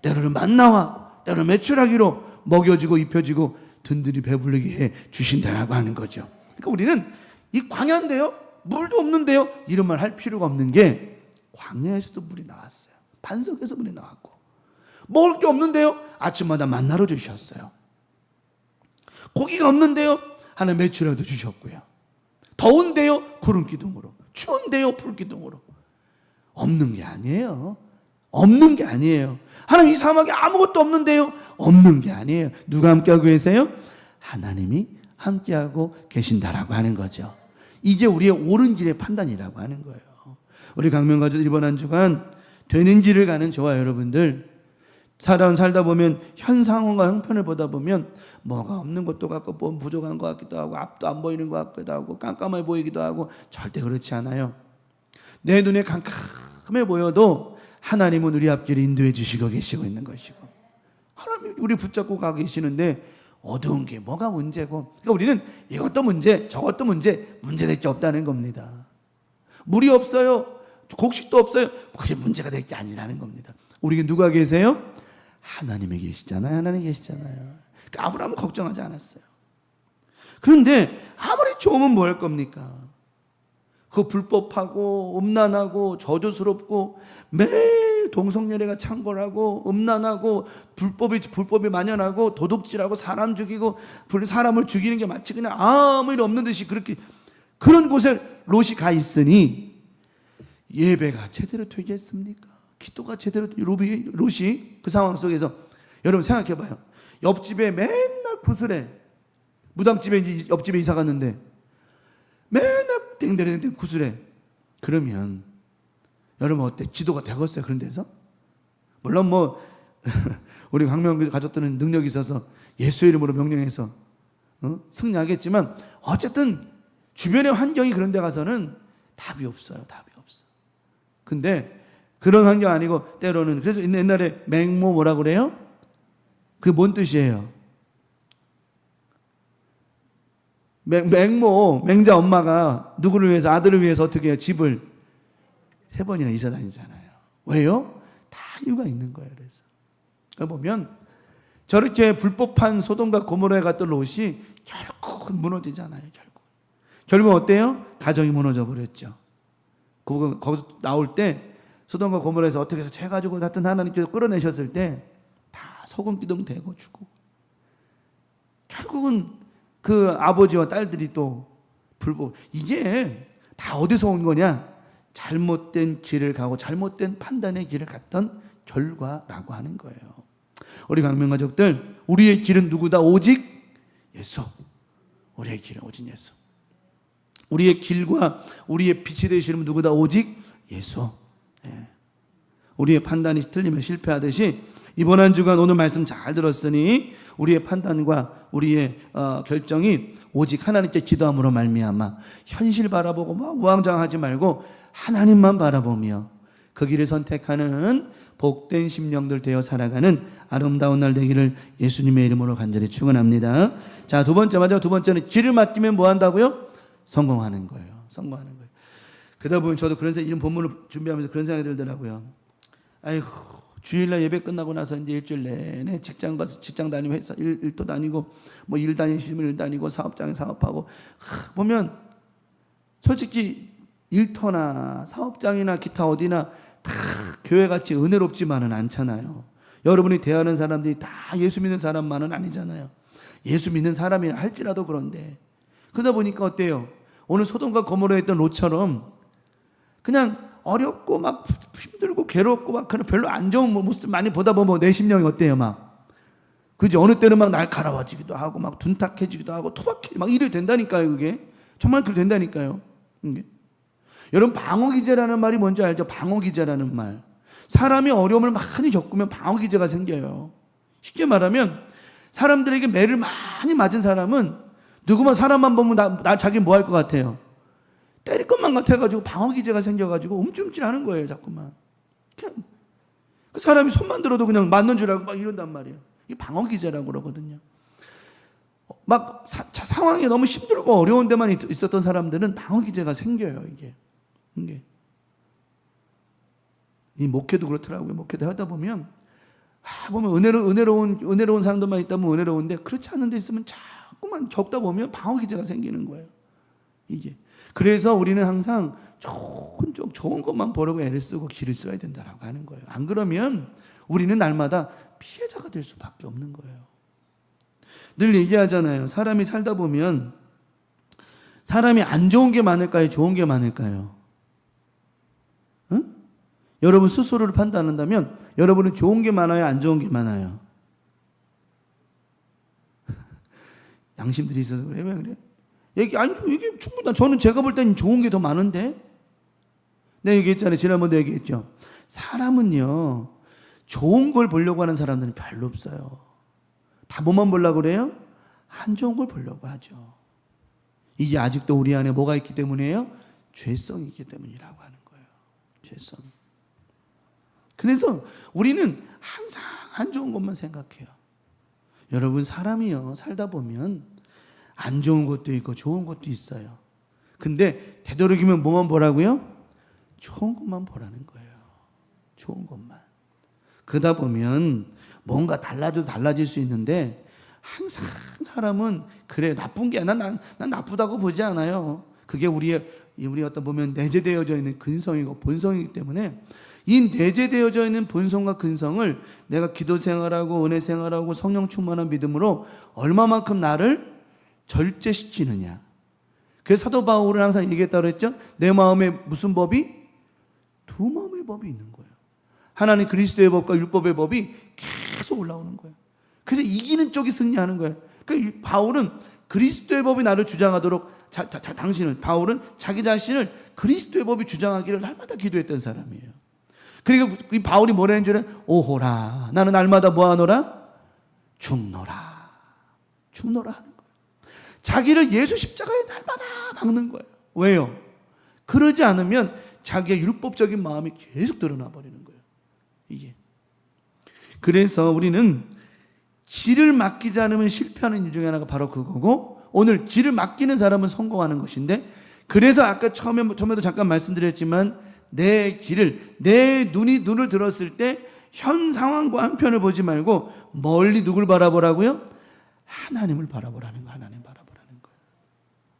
때로는 만나와 때로는 메추라기로 먹여주고 입혀주고 든든히 배부르게 해 주신다라고 하는 거죠. 그러니까 우리는 이 광야인데요, 물도 없는데요, 이런 말 할 필요가 없는 게 광야에서도 물이 나왔어요. 반석에서 물이 나왔고 먹을 게 없는데요, 아침마다 만나러 주셨어요. 고기가 없는데요, 하나 메추라도 주셨고요. 더운데요, 구름 기둥으로. 추운데요, 불 기둥으로. 없는 게 아니에요. 없는 게 아니에요. 하나님 이 사막에 아무것도 없는데요, 없는 게 아니에요. 누가 함께하고 계세요? 하나님이 함께하고 계신다라고 하는 거죠. 이제 우리의 옳은 길의 판단이라고 하는 거예요. 우리 강명가족 이번 한 주간 되는 길을 가는 저와 여러분들, 살다 보면 현 상황과 형편을 보다 보면 뭐가 없는 것도 같고 뭐 부족한 것 같기도 하고 앞도 안 보이는 것 같기도 하고 깜깜해 보이기도 하고 절대 그렇지 않아요. 내 눈에 깜깜해 보여도 하나님은 우리 앞길을 인도해 주시고 계시고 있는 것이고 하나님이 우리 붙잡고 가 계시는데 어두운 게 뭐가 문제고. 그러니까 우리는 이것도 문제, 저것도 문제될 게 없다는 겁니다. 물이 없어요, 곡식도 없어요, 그게 문제가 될 게 아니라는 겁니다. 우리가 누가 계세요? 하나님이 계시잖아요. 하나님 계시잖아요. 그러니까 아브라함은 걱정하지 않았어요. 그런데 아무리 좋으면 뭐 할 겁니까? 그 불법하고 음란하고 저주스럽고 매일 동성연애가 창궐하고 음란하고 불법이 만연하고 도둑질하고 사람 죽이고 사람을 죽이는 게 마치 그냥 아무 일 없는 듯이 그렇게 그런 곳에 롯이 가 있으니 예배가 제대로 되겠습니까? 기도가 제대로 롯이 그 상황 속에서 여러분 생각해 봐요. 옆집에 맨날 구슬해. 무당집에 이제 옆집에 이사 갔는데 맨날 땡땡땡 구슬해. 그러면 여러분 어때? 기도가 되겠어요? 그런 데서? 물론 뭐 우리 광명 가족들은 능력이 있어서 예수 이름으로 명령해서 승리하겠지만 어쨌든 주변의 환경이 그런 데 가서는 답이 없어요. 답이 없어. 근데 그런 환경 아니고 때로는 그래서 옛날에 맹모 뭐라 그래요? 그게 뭔 뜻이에요? 맹자 엄마가 누구를 위해서 아들을 위해서 어떻게 해요? 집을 3번이나 이사 다니잖아요. 왜요? 다 이유가 있는 거예요. 그래서 보면 저렇게 불법한 소돔과 고모라에 갔던 롯이 결국 무너지잖아요. 결국 어때요? 가정이 무너져 버렸죠. 거기서 나올 때 소돔과 고모라에서 어떻게 해서 죄 가지고 하여튼 하나님께서 끌어내셨을 때 다 소금기둥 대고 죽고 결국은 그 아버지와 딸들이 또 불법. 이게 다 어디서 온 거냐? 잘못된 길을 가고 잘못된 판단의 길을 갔던 결과라고 하는 거예요. 우리 광명 가족들, 우리의 길은 누구다? 오직 예수. 우리의 길은 오직 예수. 우리의 길과 우리의 빛이 되시는 누구다? 오직 예수. 우리의 판단이 틀리면 실패하듯이 이번 한 주간 오늘 말씀 잘 들었으니 우리의 판단과 우리의 결정이 오직 하나님께 기도함으로 말미암아 현실 바라보고 막 우왕좌왕하지 말고 하나님만 바라보며 그 길을 선택하는 복된 심령들 되어 살아가는 아름다운 날 되기를 예수님의 이름으로 간절히 축원합니다. 자, 두 번째는 길을 맡기면 뭐 한다고요? 성공하는 거예요. 성공하는 거예요. 그러다 보면 저도 그런 이런 본문을 준비하면서 그런 생각이 들더라고요. 아이고, 주일날 예배 끝나고 나서 이제 일주일 내내 직장 가서 직장 다니고 회사 일도 다니고 뭐 일 다니시면 일 다니고 사업장에 사업하고 보면 솔직히 일터나 사업장이나 기타 어디나 다 교회같이 은혜롭지만은 않잖아요. 여러분이 대하는 사람들이 다 예수 믿는 사람만은 아니잖아요. 예수 믿는 사람이라 할지라도 그런데 그러다 보니까 어때요? 오늘 소돔과 고모라에 있던 롯처럼 그냥 어렵고 막 힘들고 괴롭고 막 그런 별로 안 좋은 모습 많이 보다 보면 내 심령이 어때요? 막 그지? 어느 때는 막 날카로워지기도 하고 막 둔탁해지기도 하고 토박해 막 이래 된다니까요. 그게 정말 그래 된다니까요. 이게. 여러분 방어기제라는 말이 뭔지 알죠? 방어기제라는 말. 사람이 어려움을 많이 겪으면 방어기제가 생겨요. 쉽게 말하면 사람들에게 매를 많이 맞은 사람은 누구만 사람만 보면 자기 뭐 할 것 같아요? 때릴 것만 같아가지고 방어기제가 생겨가지고 움찔움찔하는 거예요. 자꾸만. 그냥 그 사람이 손만 들어도 그냥 맞는 줄 알고 막 이런단 말이에요. 이게 방어기제라고 그러거든요. 막 상황이 너무 힘들고 어려운 데만 있었던 사람들은 방어기제가 생겨요. 이게. 이 목회도 그렇더라고요. 목회도 하다 보면 은혜로운 사람들만 있다면 은혜로운데 그렇지 않은 데 있으면 자꾸만 적다 보면 방어기제가 생기는 거예요. 이게. 그래서 우리는 항상 좋은 것만 보려고 애를 쓰고 길을 써야 된다라고 하는 거예요. 안 그러면 우리는 날마다 피해자가 될 수밖에 없는 거예요. 늘 얘기하잖아요. 사람이 살다 보면 사람이 안 좋은 게 많을까요? 좋은 게 많을까요? 응? 여러분 스스로를 판단한다면 여러분은 좋은 게 많아요? 안 좋은 게 많아요? 양심들이 있어서 그래? 왜 그래? 이게 충분히 저는 제가 볼 때는 좋은 게 더 많은데 내가 얘기했잖아요. 지난번에 얘기했죠. 사람은요 좋은 걸 보려고 하는 사람들은 별로 없어요. 다 뭐만 보려고 그래요? 안 좋은 걸 보려고 하죠. 이게 아직도 우리 안에 뭐가 있기 때문이에요? 죄성이 있기 때문이라고 하는 거예요. 죄성. 그래서 우리는 항상 안 좋은 것만 생각해요. 여러분, 사람이요, 살다 보면 안 좋은 것도 있고 좋은 것도 있어요. 근데 되도록이면 뭐만 보라고요? 좋은 것만 보라는 거예요. 좋은 것만. 그러다 보면 뭔가 달라져도 달라질 수 있는데, 항상 사람은 그래, 나쁜 게 난 나쁘다고 보지 않아요. 그게 우리 어떤 보면 내재되어져 있는 근성이고 본성이기 때문에, 이 내재되어져 있는 본성과 근성을 내가 기도 생활하고 은혜 생활하고 성령 충만한 믿음으로 얼마만큼 나를 절제시키느냐. 그래서 사도 바울은 항상 얘기했다고 그랬죠. 내 마음에 무슨 법이? 두 마음의 법이 있는 거예요. 하나님 그리스도의 법과 율법의 법이 계속 올라오는 거예요. 그래서 이기는 쪽이 승리하는 거예요. 그러니까 바울은 그리스도의 법이 나를 주장하도록, 바울은 자기 자신을 그리스도의 법이 주장하기를 날마다 기도했던 사람이에요. 그리고 이 바울이 뭐라 했는 줄 알아요? 오호라, 나는 날마다 뭐하노라? 죽노라. 죽노라 하는 거예요. 자기를 예수 십자가에 날마다 박는 거예요. 왜요? 그러지 않으면 자기의 율법적인 마음이 계속 드러나 버리는 거예요. 이게. 그래서 우리는 길을 맡기지 않으면 실패하는 이유 중에 하나가 바로 그거고, 오늘 길을 맡기는 사람은 성공하는 것인데, 그래서 아까 처음에도 잠깐 말씀드렸지만, 내 눈을 들었을 때 현 상황과 한편을 보지 말고 멀리 누굴 바라보라고요? 하나님을 바라보라는 거예요. 하나님 바라보라는 거예요.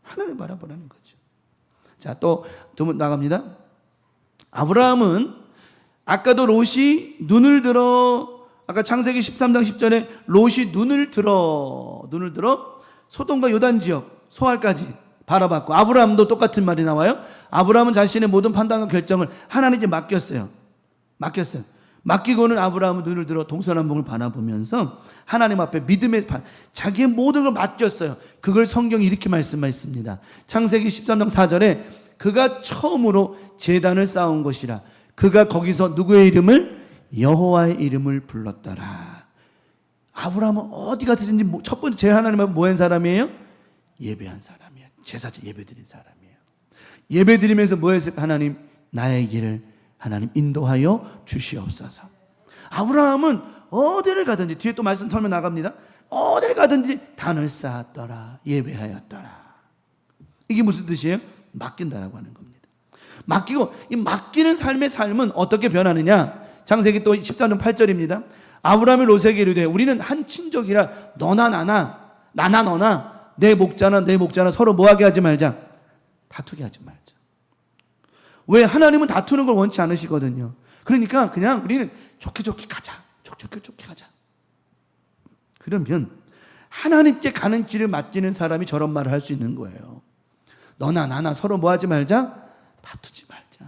하나님 바라보라는 거죠. 자, 또 나갑니다. 아브라함은 아까도 롯이 눈을 들어, 아까 창세기 13장 10절에 롯이 눈을 들어 소돔과 요단 지역 소알까지 바라봤고, 아브라함도 똑같은 말이 나와요. 아브라함은 자신의 모든 판단과 결정을 하나님께 맡겼어요. 맡기고는 아브라함은 눈을 들어 동서남북을 바라보면서 하나님 앞에 믿음의 자기의 모든 걸 맡겼어요. 그걸 성경이 이렇게 말씀하셨습니다. 창세기 13장 4절에 그가 처음으로 제단을 쌓은 것이라. 그가 거기서 누구의 이름을? 여호와의 이름을 불렀더라. 아브라함은 어디 가든지 첫 번째 제일 하나님 앞에 뭐한 사람이에요? 예배한 사람이에요. 제사제 예배드린 사람이에요. 예배드리면서 뭐 했을까? 하나님, 나의 길을 하나님 인도하여 주시옵소서. 아브라함은 어디를 가든지, 뒤에 또 말씀 털면 나갑니다. 어디를 가든지 단을 쌓았더라, 예배하였더라. 이게 무슨 뜻이에요? 맡긴다라고 하는 겁니다. 맡기고, 이 맡기는 삶의 삶은 어떻게 변하느냐? 창세기 또 13장 8절입니다. 아브라함이 롯에게 이르되 우리는 한 친족이라 너나 나나 너나 내 목자나 서로 뭐하게 하지 말자. 다투게 하지 말자. 왜? 하나님은 다투는 걸 원치 않으시거든요. 그러니까 그냥 우리는 좋게 가자. 좋게 가자. 그러면 하나님께 가는 길을 맡기는 사람이 저런 말을 할 수 있는 거예요. 너나 나나 서로 뭐하지 말자. 다투지 말자.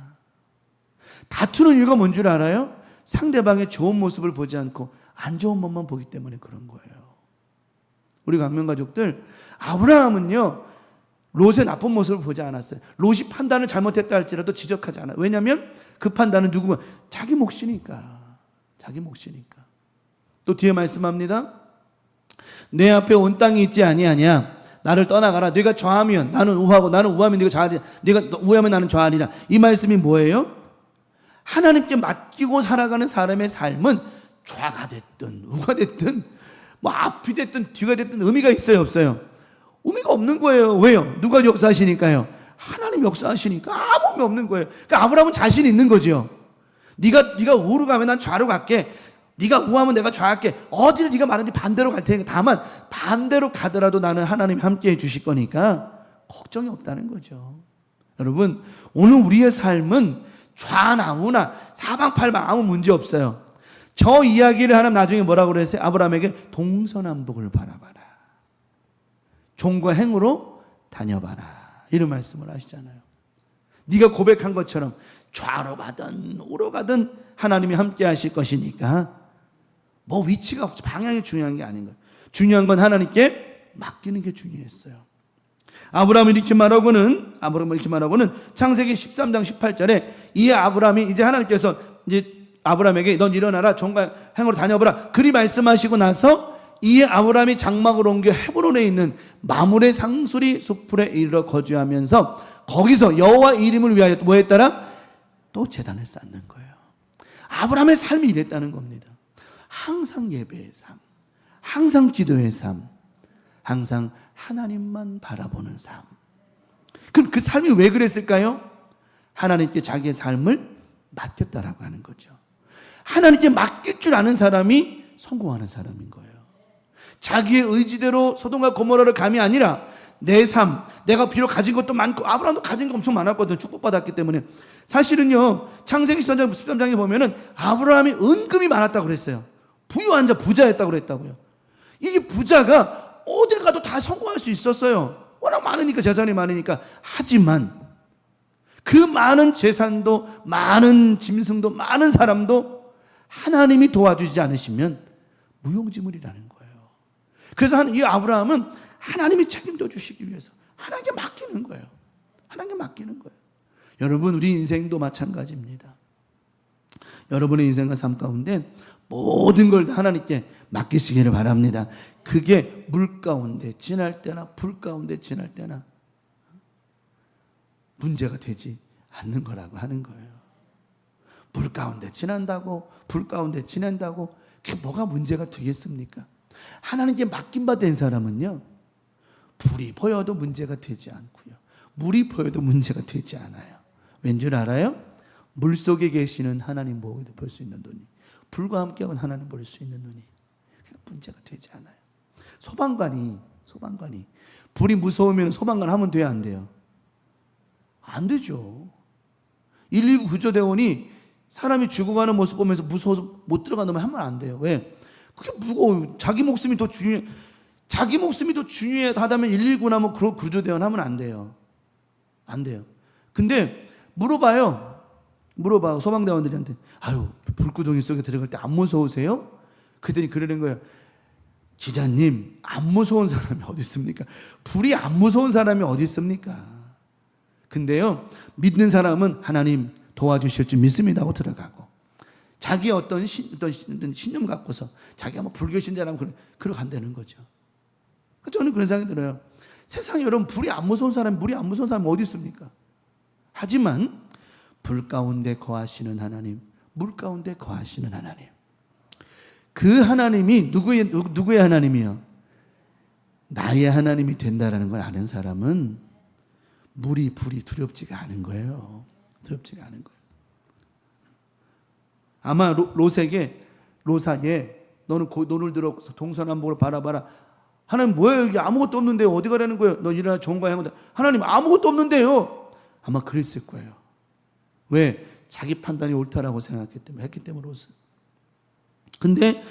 다투는 이유가 뭔 줄 알아요? 상대방의 좋은 모습을 보지 않고 안 좋은 것만 보기 때문에 그런 거예요. 우리 강명가족들, 아브라함은요 롯의 나쁜 모습을 보지 않았어요. 롯이 판단을 잘못했다 할지라도 지적하지 않아요. 왜냐하면 그 판단은 누구가? 자기 몫이니까. 또 뒤에 말씀합니다. 내 앞에 온 땅이 있지 아니하냐. 나를 떠나가라. 네가 좌하면 나는 우하고, 나는 우하면 네가 좌하리라. 네가 우하면 나는 좌하리라. 이 말씀이 뭐예요? 하나님께 맡기고 살아가는 사람의 삶은 좌가 됐든 우가 됐든 뭐 앞이 됐든 뒤가 됐든 의미가 있어요, 없어요? 의미가 없는 거예요. 왜요? 누가 역사하시니까요? 하나님 역사하시니까 아무 의미 없는 거예요. 그러니까 아브라함은 자신 있는 거죠. 네가 우로 가면 난 좌로 갈게. 네가 우하면 내가 좌할게. 어디를 네가 말하는지 반대로 갈 테니까. 다만 반대로 가더라도 나는 하나님이 함께해 주실 거니까 걱정이 없다는 거죠. 여러분, 오늘 우리의 삶은 좌나 우나 사방팔방 아무 문제 없어요. 저 이야기를 하나님 나중에 뭐라고 그랬어요? 아브라함에게 동서남북을 바라봐라. 종과 행으로 다녀봐라. 이런 말씀을 하시잖아요. 네가 고백한 것처럼 좌로 가든 우로 가든 하나님이 함께 하실 것이니까 뭐 위치가 없지, 방향이 중요한 게 아닌 거예요. 중요한 건 하나님께 맡기는 게 중요했어요. 아브라함이 이렇게 말하고는 창세기 13장 18절에 이에 아브라함이 이제 하나님께서 이제 아브라함에게 넌 일어나라 종과 행으로 다녀보라 그리 말씀하시고 나서 이에 아브라함이 장막을 옮겨 헤브론에 있는 마므레 상수리 숲풀에 이르러 거주하면서 거기서 여호와 이름을 위하여 뭐 했더라? 또 제단을 쌓는 거예요. 아브라함의 삶이 이랬다는 겁니다. 항상 예배의 삶, 항상 기도의 삶, 항상 하나님만 바라보는 삶. 그럼 그 삶이 왜 그랬을까요? 하나님께 자기의 삶을 맡겼다라고 하는 거죠. 하나님께 맡길 줄 아는 사람이 성공하는 사람인 거예요. 자기의 의지대로 소돔과 고모라를 감이 아니라 내 삶, 내가 비록 가진 것도 많고, 아브라함도 가진 거 엄청 많았거든요. 축복받았기 때문에. 사실은요, 창세기 13장에 보면은 아브라함이 은금이 많았다고 그랬어요. 부유한 자, 부자였다고 그랬다고요. 이 부자가 어딜 가도 다 성공할 수 있었어요. 워낙 많으니까, 재산이 많으니까. 하지만 그 많은 재산도, 많은 짐승도, 많은 사람도 하나님이 도와주지 않으시면 무용지물이라는 거예요. 그래서 이 아브라함은 하나님이 책임져 주시기 위해서 하나님께 맡기는 거예요. 하나님께 맡기는 거예요. 여러분, 우리 인생도 마찬가지입니다. 여러분의 인생과 삶 가운데 모든 걸 다 하나님께 맡기시기를 바랍니다. 그게 물 가운데 지날 때나 불 가운데 지날 때나 문제가 되지 않는 거라고 하는 거예요. 물 가운데 지난다고, 불 가운데 지낸다고 그게 뭐가 문제가 되겠습니까? 하나님께 맡긴 바 된 사람은요, 불이 보여도 문제가 되지 않고요, 물이 보여도 문제가 되지 않아요. 왠줄 알아요? 물 속에 계시는 하나님 보고도 볼 수 있는 눈이, 불과 함께하면 하나님 볼 수 있는 눈이 문제가 되지 않아요. 소방관이 불이 무서우면 소방관 하면 돼요, 안 돼요? 안 되죠. 119 구조대원이 사람이 죽어가는 모습 보면서 무서워서 못 들어간다면 하면 안 돼요. 왜? 그게 무거워요. 자기 목숨이 더 중요하다면 119나 뭐 그런 구조대원 하면 안 돼요. 안 돼요. 근데 물어봐요. 소방대원들한테. 아유, 불구덩이 속에 들어갈 때 안 무서우세요? 그랬더니 그러는 거예요. 기자님, 안 무서운 사람이 어디 있습니까? 불이 안 무서운 사람이 어디 있습니까? 근데요, 믿는 사람은 하나님 도와주실 줄 믿습니다 하고 들어가고, 자기 어떤 신념 갖고서 자기가 뭐 불교신자라면 그러고 간다는 거죠. 저는 그런 생각이 들어요. 세상에 여러분, 물이 안 무서운 사람이 어디 있습니까? 하지만 불 가운데 거하시는 하나님, 물 가운데 거하시는 하나님, 그 하나님이 누구의 하나님이요? 나의 하나님이 된다라는 걸 아는 사람은 물이, 불이 두렵지가 않은 거예요. 두렵지가 않은 거예요. 아마 로사에 너는 눈을 들어 동서남북을 바라봐라. 하나님, 뭐예요? 여기 아무것도 없는데 어디 가라는 거예요? 너 일어나 종과 행하다. 하나님, 아무것도 없는데요. 아마 그랬을 거예요. 왜? 자기 판단이 옳다라고 생각했기 때문에 롯은. 근데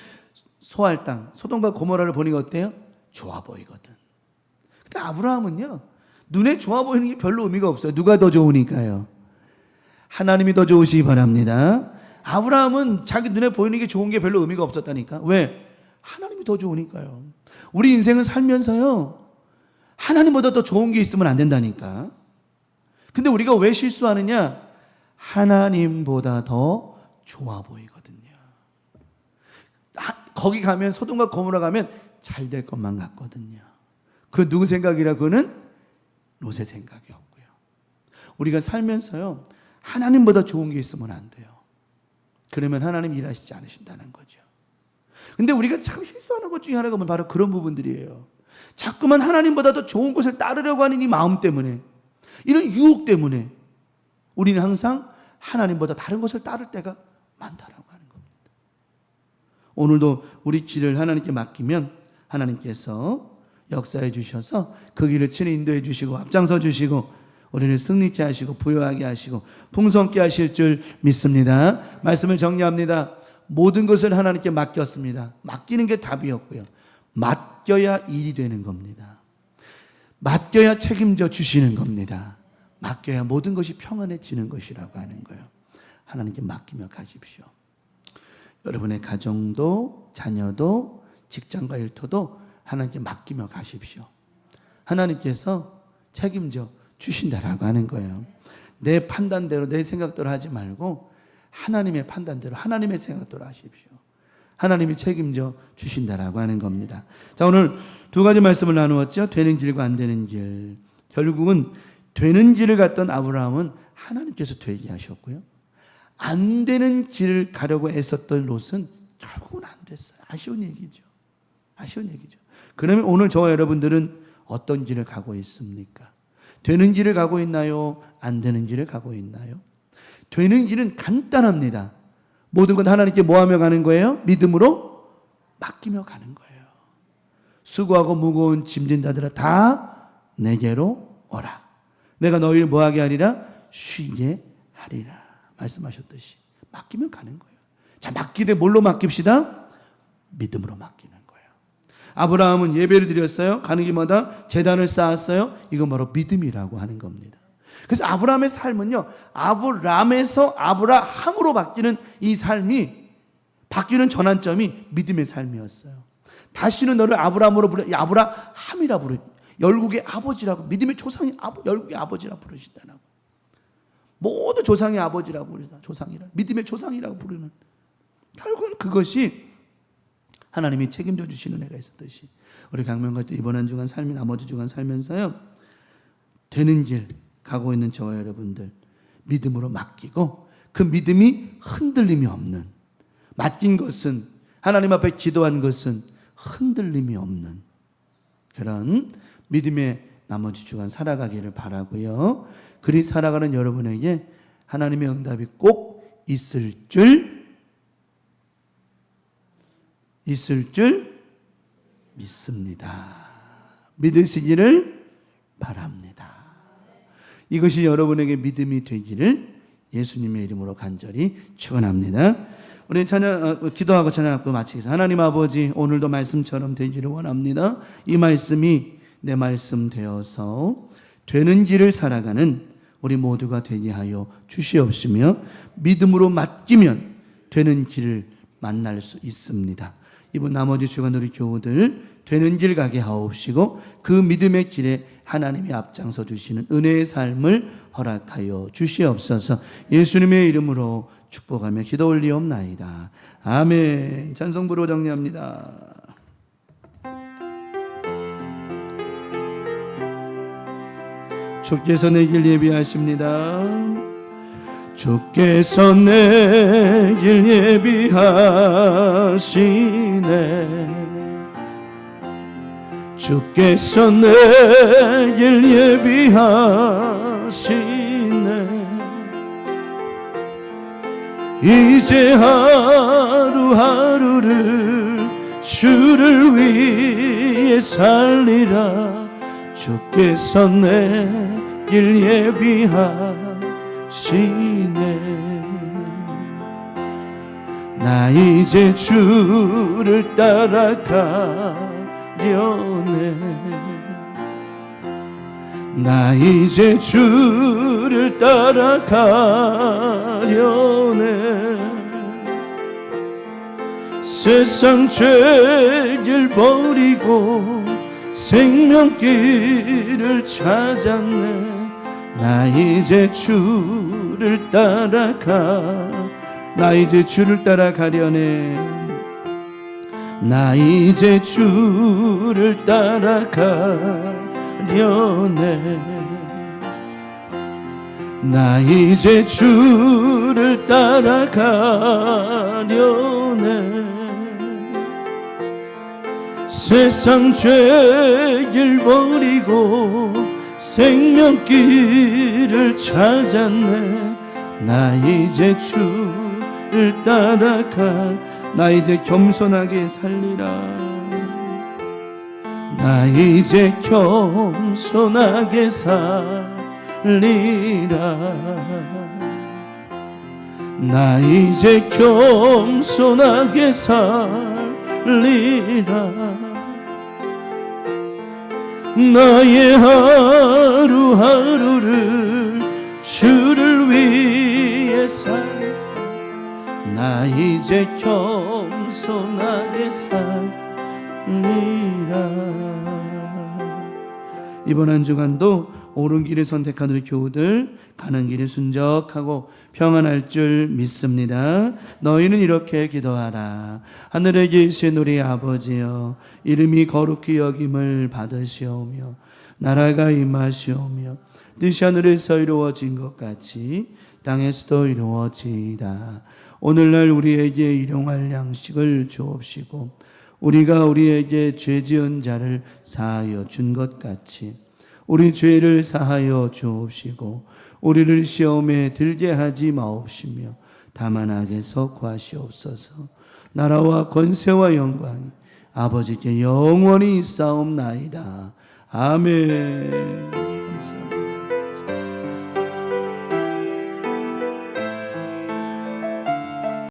소할 땅, 소돔과 고모라를 보니까 어때요? 좋아 보이거든. 근데 아브라함은요, 눈에 좋아 보이는 게 별로 의미가 없어요. 누가 더 좋으니까요? 하나님이 더 좋으시기 바랍니다. 아브라함은 자기 눈에 보이는 게 좋은 게 별로 의미가 없었다니까. 왜? 하나님이 더 좋으니까요. 우리 인생을 살면서요, 하나님보다 더 좋은 게 있으면 안 된다니까. 근데 우리가 왜 실수하느냐? 하나님보다 더 좋아 보이거든요. 거기 가면, 소돔과 고모라 가면 잘 될 것만 같거든요. 그 누구 생각이라? 그거는 롯의 생각이었고요. 우리가 살면서요, 하나님보다 좋은 게 있으면 안 돼요. 그러면 하나님 일하시지 않으신다는 거죠. 근데 우리가 참 실수하는 것 중에 하나가 바로 그런 부분들이에요. 자꾸만 하나님보다 더 좋은 것을 따르려고 하는 이 마음 때문에, 이런 유혹 때문에 우리는 항상 하나님보다 다른 것을 따를 때가 많다라고 하는 겁니다. 오늘도 우리 길을 하나님께 맡기면 하나님께서 역사해 주셔서 그 길을 친히 인도해 주시고 앞장서 주시고 우리를 승리케 하시고 부유하게 하시고 풍성케 하실 줄 믿습니다. 말씀을 정리합니다. 모든 것을 하나님께 맡겼습니다. 맡기는 게 답이었고요. 맡겨야 일이 되는 겁니다. 맡겨야 책임져 주시는 겁니다. 맡겨야 모든 것이 평안해지는 것이라고 하는 거예요. 하나님께 맡기며 가십시오. 여러분의 가정도, 자녀도, 직장과 일터도 하나님께 맡기며 가십시오. 하나님께서 책임져 주신다라고 하는 거예요. 내 판단대로, 내 생각대로 하지 말고 하나님의 판단대로, 하나님의 생각대로 하십시오. 하나님이 책임져 주신다라고 하는 겁니다. 자, 오늘 두 가지 말씀을 나누었죠. 되는 길과 안 되는 길. 결국은 되는 길을 갔던 아브라함은 하나님께서 되게 하셨고요. 안 되는 길을 가려고 애썼던 롯은 결국은 안 됐어요. 아쉬운 얘기죠. 아쉬운 얘기죠. 그러면 오늘 저와 여러분들은 어떤 길을 가고 있습니까? 되는 길을 가고 있나요? 안 되는 길을 가고 있나요? 되는 길은 간단합니다. 모든 건 하나님께 뭐하며 가는 거예요? 믿음으로 맡기며 가는 거예요. 수고하고 무거운 짐진 자들아 다 내게로 오라. 내가 너희를 뭐하게 하리라? 쉬게 하리라. 말씀하셨듯이 맡기면 가는 거예요. 자, 맡기되 뭘로 맡깁시다? 믿음으로 맡기는 거예요. 아브라함은 예배를 드렸어요. 가는 길마다 제단을 쌓았어요. 이건 바로 믿음이라고 하는 겁니다. 그래서 아브라함의 삶은요, 아브람에서 아브라함으로 바뀌는 이 삶이, 바뀌는 전환점이 믿음의 삶이었어요. 다시는 너를 아브라함으로 부르, 아브라함이라 부르, 열국의 아버지라고, 믿음의 조상이 열국의 아버지라 부르신다고. 모두 조상의 아버지라고 부르다. 조상이라, 믿음의 조상이라고 부르는. 결국은 그것이 하나님이 책임져 주시는 애가 있었듯이 우리 강명같이 이번 한 주간 삶이 나머지 주간 살면서요, 되는 길 가고 있는 저와 여러분들 믿음으로 맡기고, 그 믿음이 흔들림이 없는, 맡긴 것은, 하나님 앞에 기도한 것은 흔들림이 없는 그런 믿음의 나머지 주간 살아가기를 바라고요. 그리 살아가는 여러분에게 하나님의 응답이 꼭 있을 줄 믿습니다. 믿으시기를 바랍니다. 이것이 여러분에게 믿음이 되기를 예수님의 이름으로 간절히 축원합니다. 우리 기도하고 찬양하고 마치겠습니다. 하나님 아버지, 오늘도 말씀처럼 되기를 원합니다. 이 말씀이 내 말씀 되어서 되는 길을 살아가는 우리 모두가 되게 하여 주시옵시며, 믿음으로 맡기면 되는 길을 만날 수 있습니다. 이번 나머지 주간 우리 교우들 되는 길 가게 하옵시고, 그 믿음의 길에 하나님이 앞장서 주시는 은혜의 삶을 허락하여 주시옵소서. 예수님의 이름으로 축복하며 기도 올리옵나이다. 아멘. 찬송부로 정리합니다. 주께서 내 길 예비하십니다. 주께서 내 길 예비하시네. 주께서 내 길 예비하시네. 이제 하루하루를 주를 위해 살리라. 주께서 내 길 예비하시네. 나 이제 주를 따라가려네. 나 이제 주를 따라가려네. 세상 죄길 버리고 생명길을 찾았네. 나 이제 주를 따라가려네. 나 이제 주를 따라가려네. 나 이제 주를 따라가려네. 세상 죄길 버리고 생명길을 찾았네. 나 이제 주를 나 이제 겸손하게 살리라. 나 이제 겸손하게 살리라. 나 이제 겸손하게 살리라. 나의 하루하루를 주를 위해 살리라. 나 이제 겸손하게 살리라. 이번 한 주간도 옳은 길을 선택한 우리 교우들 가는 길에 순적하고 평안할 줄 믿습니다. 너희는 이렇게 기도하라. 하늘에 계신 우리 아버지여, 이름이 거룩히 여김을 받으시오며 나라가 임하시오며 뜻이 하늘에서 이루어진 것 같이 땅에서도 이루어지이다. 오늘날 우리에게 일용할 양식을 주옵시고 우리가 우리에게 죄 지은 자를 사하여 준 것 같이 우리 죄를 사하여 주옵시고 우리를 시험에 들게 하지 마옵시며 다만 악에서 구하시옵소서. 나라와 권세와 영광이 아버지께 영원히 있사옵나이다. 아멘. 감사합니다.